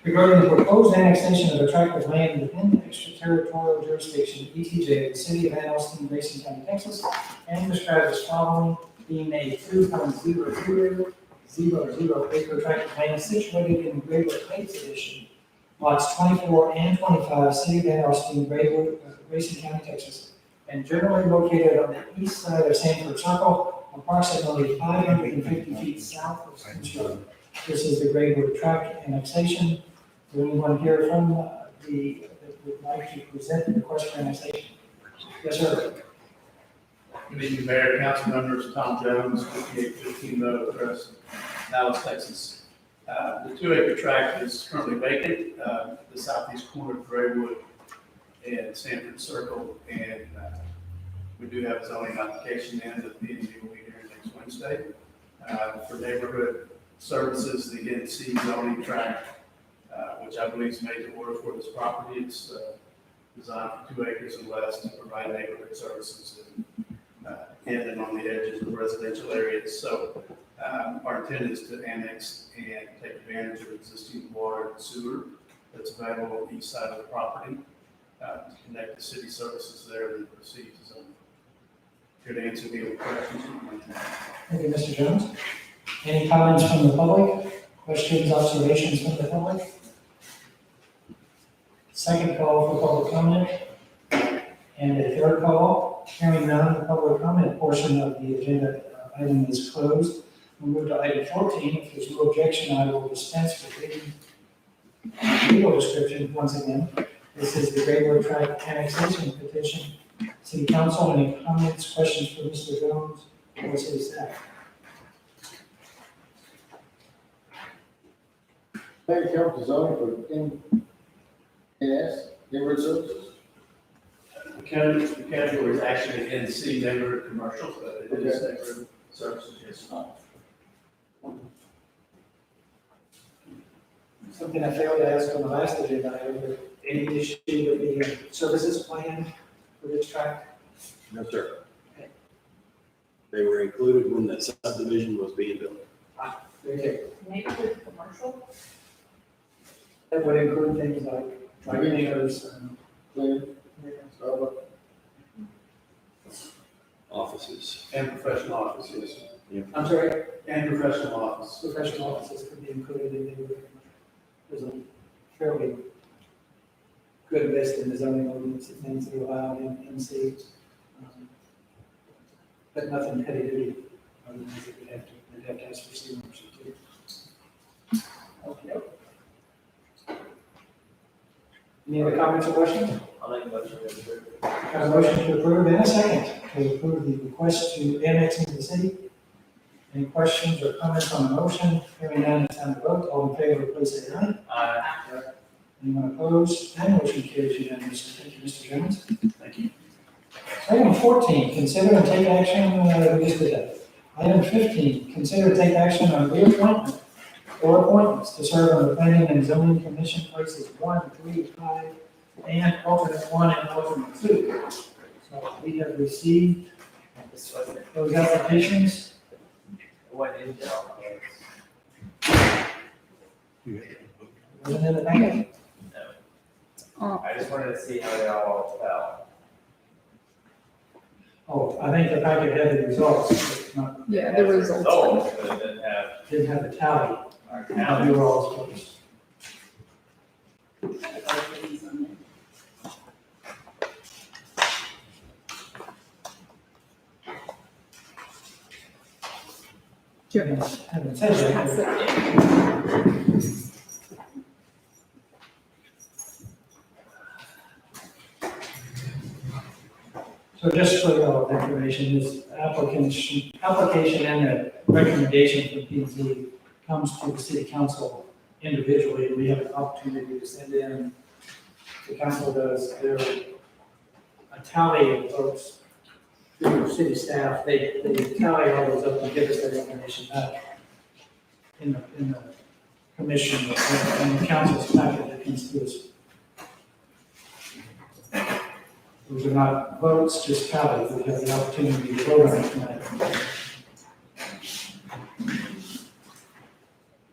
Speaker 1: regarding the proposed annexation of a tract of land within the extraterritorial jurisdiction, ETJ, of the City of Alstyne, Grayson County, Texas, and described as following, being a 2.0000 acre tract of land situated in Graywood Heights Edition, lots 24 and 25, City of Alstyne, Grayson County, Texas, and generally located on the east side of Sanford Circle, approximately 550 feet south of Sanford Road. This is the Graywood tract annexation. Is there anyone here from that would like to present the request for annexation? Yes, sir.
Speaker 13: Good evening, Mayor, council members, Tom Jones, 5815 Meadow Crest, Dallas, Texas. The 2 acre tract is currently vacant, the southeast corner of Graywood and Sanford Circle, and we do have a zoning application in that the meeting will be here next Wednesday. For neighborhood services, the NC zoning tract, which I believe is made to order for this property. It's designed for 2 acres and less to provide neighborhood services in and on the edges of residential areas. So our intent is to annex and take advantage of existing water and sewer that's available on the east side of the property to connect the city services there and proceed to zoning. Here to answer any questions.
Speaker 1: Thank you, Mr. Jones. Any comments from the public? Questions, observations from the public? Second call for public comment. And a third call. Hearing none, the public comment portion of the agenda item is closed. We'll move to item 14. If there's no objection, I will dispense with reading legal description once again. This is the Graywood Tract annexation petition. City Council, any comments, questions for Mr. Jones or city staff?
Speaker 3: Mayor, council zoning for NS, neighborhood services.
Speaker 13: The category is actually NC, neighborhood commercial, but it is neighborhood services, yes.
Speaker 1: Something I failed to ask on the last agenda item, but any issue with the services plan for this tract?
Speaker 8: No, sir. They were included when the subdivision was being built.
Speaker 1: Okay.
Speaker 9: Neighborhood commercial?
Speaker 1: That would include things like cleaners and
Speaker 8: Offices.
Speaker 13: And professional offices.
Speaker 1: I'm sorry,
Speaker 13: And professional office.
Speaker 1: professional offices could be included in the, there's a fairly good list in the zoning ordinance of things that are allowed in NC. But nothing heavy duty, other than that we'd have to ask for C too. Okay. Any other comments or questions?
Speaker 6: I'll make a motion to approve.
Speaker 1: Got a motion to approve and a second to approve the request to annex into the city. Any questions or comments on the motion? Hearing none, it's time to vote. All in favor, please say aye.
Speaker 6: Aye.
Speaker 1: Anyone opposed? That motion carries unanimously. Thank you, Mr. Jones.
Speaker 13: Thank you.
Speaker 1: Item 14, consider and take action, we just did that. Item 15, consider and take action on reappointment or appointments to serve on the Planning and Zoning Commission places 1, 3, 5, and alternate 1 and alternate 2. So we have received those applications.
Speaker 6: What intel?
Speaker 1: Wasn't in the packet.
Speaker 6: I just wanted to see how they all fell.
Speaker 1: Oh, I think the packet had the results, but not,
Speaker 14: Yeah, the results.
Speaker 6: But it didn't have
Speaker 1: didn't have the tally.
Speaker 6: our
Speaker 1: Now
Speaker 6: county.
Speaker 1: we were all close. Haven't said that. So So just for your information, this application and the recommendation from P and Z comes to the city council individually. We have an opportunity to send in, the council does a tally of votes through city staff. They tally all those up and give us that information back in the commission and the council's packet that comes to us. Those are not votes, just tallies. We have the opportunity to vote on it tonight.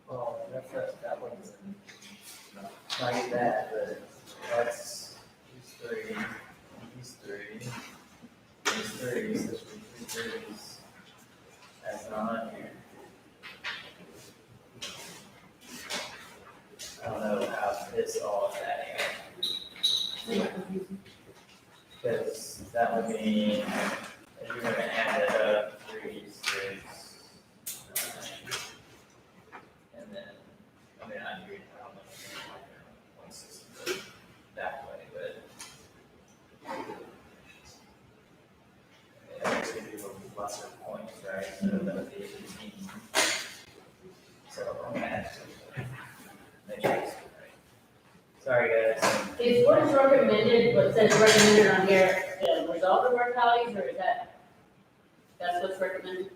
Speaker 6: Well, that one's not even bad, but that's these three, these three, these three, so these threes. That's not on here. I don't know how this all is adding up. Because that would mean, if you're gonna add it up, 3, 6, 9, and then, I mean, I agree, I don't know if it's like their point system that way, but. Yeah, it's gonna be a little lesser points, right, so that would be 18. So, I'm gonna add to make sure it's right. Sorry, guys.
Speaker 9: Is what is recommended, what says recommended on here, the result of our tallies, or is that's what's recommended?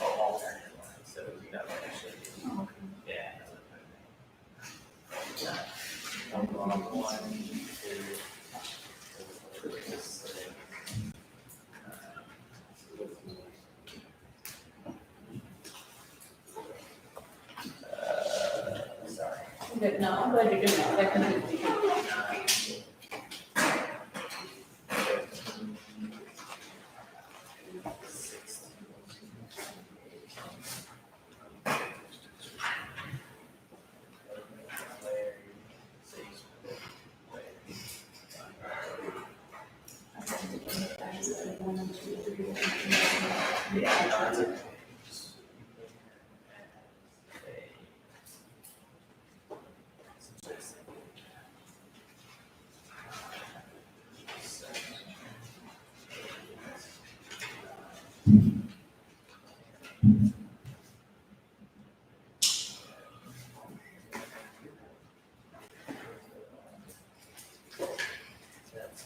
Speaker 6: Alternate line, so we got actually, yeah. One, 2, 3, 6. Sorry.
Speaker 9: Okay, no, I'm glad you're doing that, that confuses me.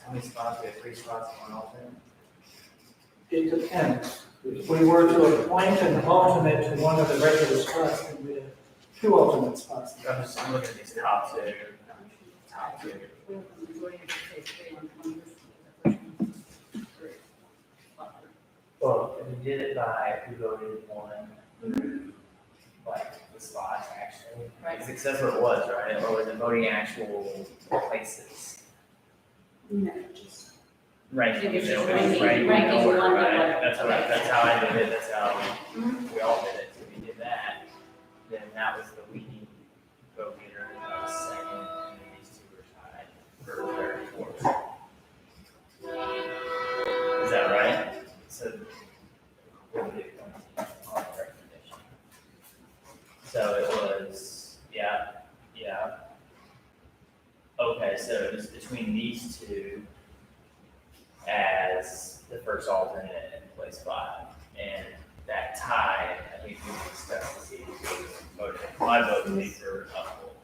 Speaker 6: How many spots? We have 3 spots on alternate?
Speaker 1: It depends. If we were to appoint an alternate to one of the regular spots, then we have 2 alternate spots.
Speaker 6: I'm looking at these top 2. Top 2. Well, if we did it by who voted one, like the spots actually.
Speaker 9: Right.
Speaker 6: Because that's what it was, right? Or was it voting actual places?
Speaker 9: No, just.
Speaker 6: Ranking,
Speaker 9: It's
Speaker 6: it
Speaker 9: just
Speaker 6: was
Speaker 9: ranking-
Speaker 6: ranking
Speaker 9: ranking
Speaker 6: order,
Speaker 9: one to
Speaker 6: right?
Speaker 9: one.
Speaker 6: That's how I did it, that's how
Speaker 9: Mhm.
Speaker 6: we all did it. So we did that, then that was the leading vote getter, that was second, and then these 2 were tied for third and fourth. Is that right? So, we'll do it on the recommendation. So it was, yeah. Okay, so it was between these 2 as the first alternate in place 5. And that tie, I think we discussed to see who voted. My vote would be for uphold.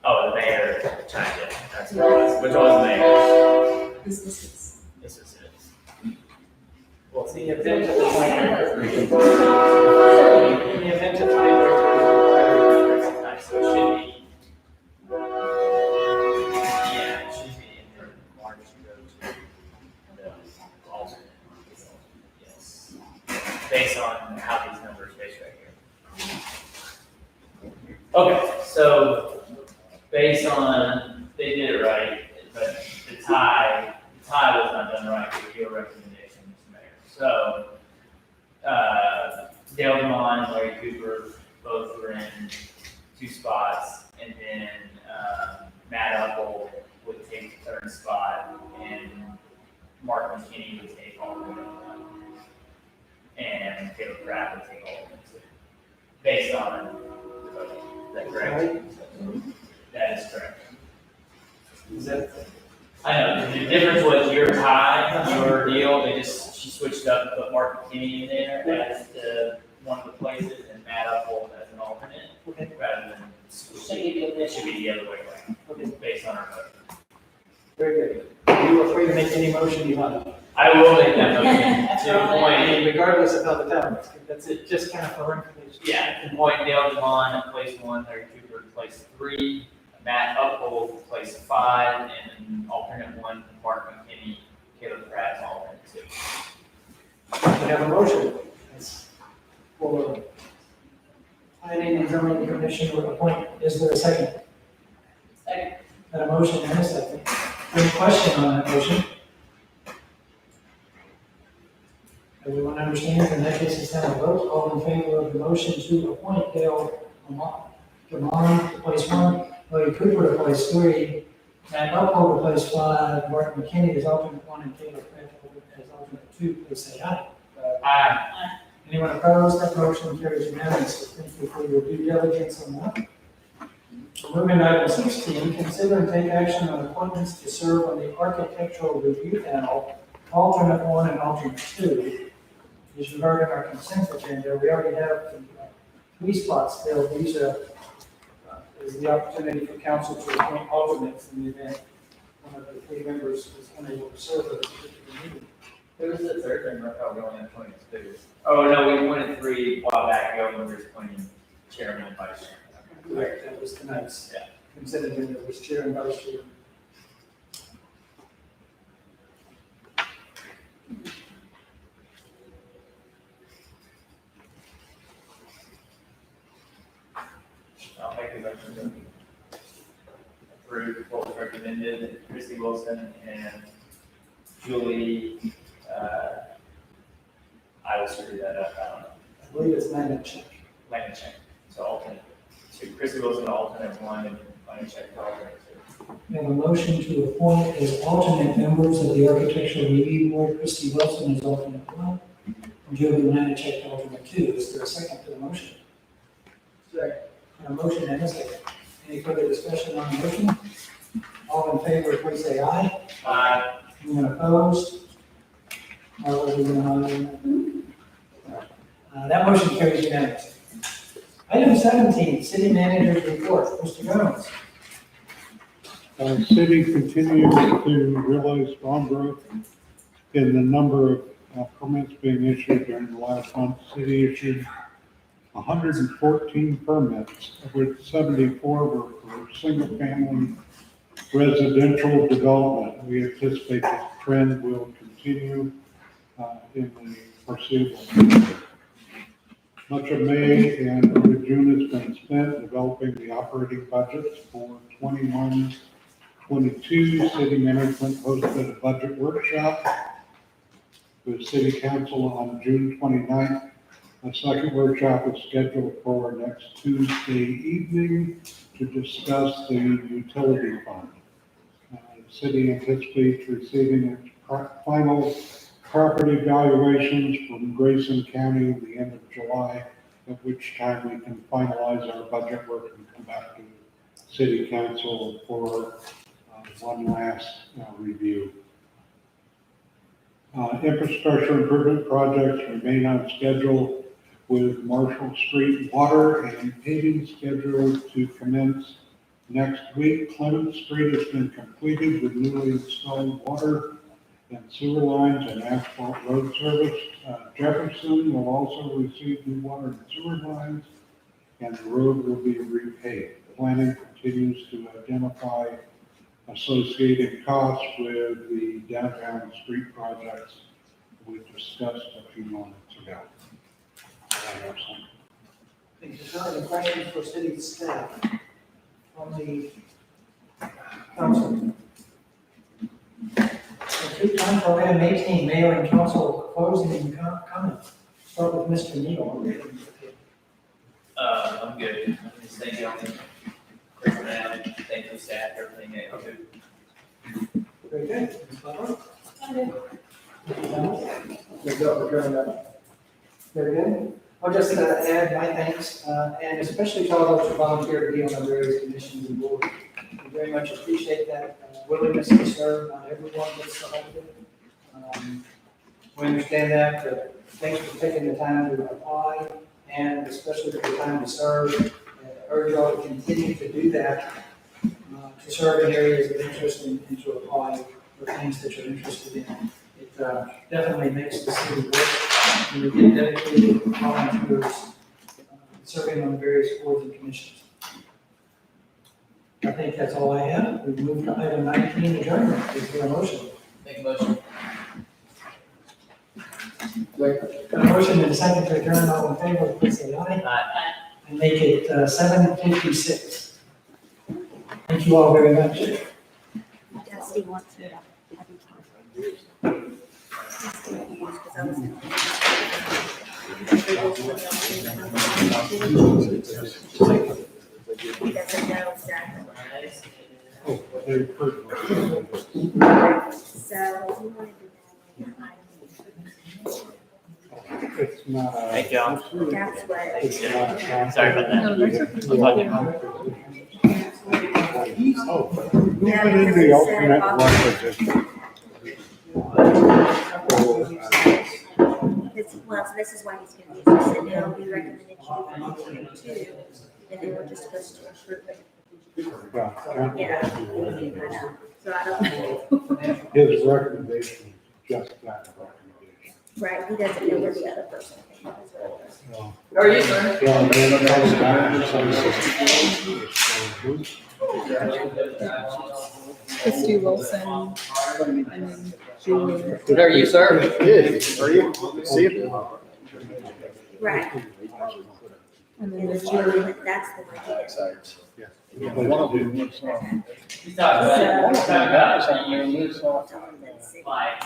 Speaker 6: Oh, the mayor chimed in, that's what it was, which was the mayor.
Speaker 10: This is.
Speaker 6: This is it. Well,
Speaker 1: In
Speaker 6: see,
Speaker 1: the event of the in the event of
Speaker 6: nice, so it should be. Yeah, it should be in the March go to the alternate. Yes. Based on how these numbers base right here. Okay, so based on, they did it right, but the tie was not done right with your recommendation, Mr. Mayor. So, Dale Demond and Larry Cooper both were in 2 spots, and then Matt Upple would take the 3rd spot, and Mark McKinney would take alternate one, and Caleb Pratt would take alternate two, based on the vote. Is that correct? That is correct.
Speaker 1: Is that,
Speaker 6: I know, the difference was your tie, your deal, she switched up and put Mark McKinney in there as one of the places, and Matt Uphold as an alternate,
Speaker 1: okay,
Speaker 6: rather than, it should be the other way around,
Speaker 1: okay,
Speaker 6: based on our vote.
Speaker 1: very good. You are free to make any motion you want.
Speaker 6: I will make that motion to appoint,
Speaker 1: Regardless of how the town looks, that's it, just kind of for information.
Speaker 6: yeah, appoint Dale Devon in place 1, Larry Cooper in place 3, Matt Uphold in place 5, and alternate 1, Mark McKinney, Caleb Pratt, alternate 2.
Speaker 1: We have a motion. It's for planning and zoning commission to appoint. Is there a second?
Speaker 9: Second.
Speaker 1: And a motion and a second. Any question on that motion? Everyone understands, in that case, it's now a vote. All in favor of the motion to appoint Dale Devon to place 1, Larry Cooper to place 3, Matt Uphold to place 5, Mark McKinney as alternate 1, and Caleb Pratt as alternate 2, please say aye.
Speaker 6: Aye.
Speaker 1: Anyone opposed? That motion carries unanimously. Thank you for your due diligence on that. Moving to item 16, consider and take action on appointments to serve on the Architectural Review Panel, alternate 1 and alternate 2. As regarding our consent agenda, we already have 3 spots filled. These is the opportunity for council to appoint alternates in the event one of the 3 members is unable to serve at a particular meeting.
Speaker 6: Who was the third member? Oh, we only appointed 2. Oh, no, we appointed 3 a while back ago when we were appointing chairman and vice chairman.
Speaker 1: Correct, that was tonight's
Speaker 6: Yeah.
Speaker 1: consent agenda, was chair and vice chair.
Speaker 6: I'll make a motion to approve what was recommended, Chrissy Wilson and Julie, I will screw that up, I don't know,
Speaker 1: I believe it's Lanachek.
Speaker 6: Lanachek, so alternate 2, Chrissy Wilson alternate 1, and Lanachek alternate 2.
Speaker 1: We have a motion to appoint as alternate members of the Architectural Review Board, Christy Wilson as alternate 1, and Julie Lanachek alternate 2. Is there a second to the motion? Second. A motion and a second. Any further discussion on the motion? All in favor, please say aye.
Speaker 6: Aye.
Speaker 1: Anyone opposed? All those in aye. That motion carries unanimously. Item 17, city manager's report. Mr. Jones.
Speaker 7: The city continues to realize strong growth in the number of permits being issued during the last month. The city issued 114 permits, of which 74 were for single-family residential development. We anticipate this trend will continue in the foreseeable future. Much of May and early June has been spent developing the operating budgets for 21-22. City management hosted a budget workshop with City Council on June 29th. A second workshop is scheduled for next Tuesday evening to discuss the utility fund. The city anticipates receiving its final property valuations from Grayson County at the end of July, at which time we can finalize our budget work and come back to City Council for one last review. Infrastructure improvement projects remain on schedule, with Marshall Street water and paving scheduled to commence next week. Clement Street has been completed with newly installed water and sewer lines and asphalt road service. Jefferson will also receive new water and sewer lines, and the road will be repaved. Planning continues to identify associated costs with the downtown street projects we discussed a few moments ago.
Speaker 1: Thank you, sir. Any questions for city staff from the council? Okay, time for item 18, mayor and council closing comments. Start with Mr. Neal.
Speaker 6: I'm good. Just thank you, Chris, man, thank you, staff, everything, okay.
Speaker 1: Very good. Ms. Butler? Very good. I'll just add my thanks, and especially to all those who volunteer to be on the various commissions and boards. We very much appreciate that willingness to serve. Not everyone gets selected. We understand that, but thanks for taking the time to apply, and especially for the time to serve. Urge you all to continue to do that, to serve in areas of interest and to apply for things that you're interested in. It definitely makes the city work. And we get dedicated volunteers serving on the various boards and commissions. I think that's all I have. We move to item 19, adjournment. Is there a motion?
Speaker 5: Make a motion.
Speaker 1: Got a motion and a second to adjourn. All in favor, please say aye.
Speaker 6: Aye.
Speaker 1: And make it 7:56. Thank you all very much.
Speaker 10: Dusty wants to. He doesn't know exactly.
Speaker 7: Oh, they put-
Speaker 10: So he wanted to know.
Speaker 7: It's not a.
Speaker 2: Thank y'all.
Speaker 10: That's what.
Speaker 7: It's not a-
Speaker 2: Sorry about that.
Speaker 7: Oh, who went in the alternate one position?
Speaker 10: Well, so this is why he's confused. He said, no, we recommended you for two, and they were just supposed to approve it.
Speaker 7: Well,
Speaker 10: Yeah, I know. So I don't know.
Speaker 7: his recommendation is just that recommendation.
Speaker 10: Right, he doesn't know where the other person is.
Speaker 7: So,
Speaker 6: How are you, sir?
Speaker 7: well, then it comes back and says,
Speaker 14: Christy Wilson, and then Julie.
Speaker 5: How are you, sir?
Speaker 12: Good, are you? See you.
Speaker 10: Right,
Speaker 14: And then
Speaker 10: and
Speaker 14: there's
Speaker 10: the
Speaker 14: Julie.
Speaker 10: Julie, that's the one.
Speaker 12: One of them.
Speaker 6: He's talking about you, like,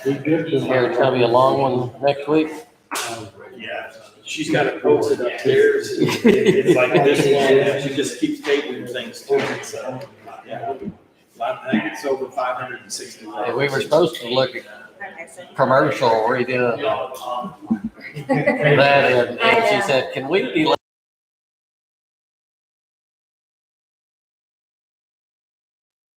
Speaker 7: we did this.
Speaker 5: Here, tell me a long one next week.
Speaker 8: Yeah, she's got it posted upstairs. It's like this long, she just keeps taping things to it, so, yeah. I think it's over 560.
Speaker 5: Hey, we were supposed to look at
Speaker 10: Okay, so.
Speaker 5: commercial redo that, and she said, can we delay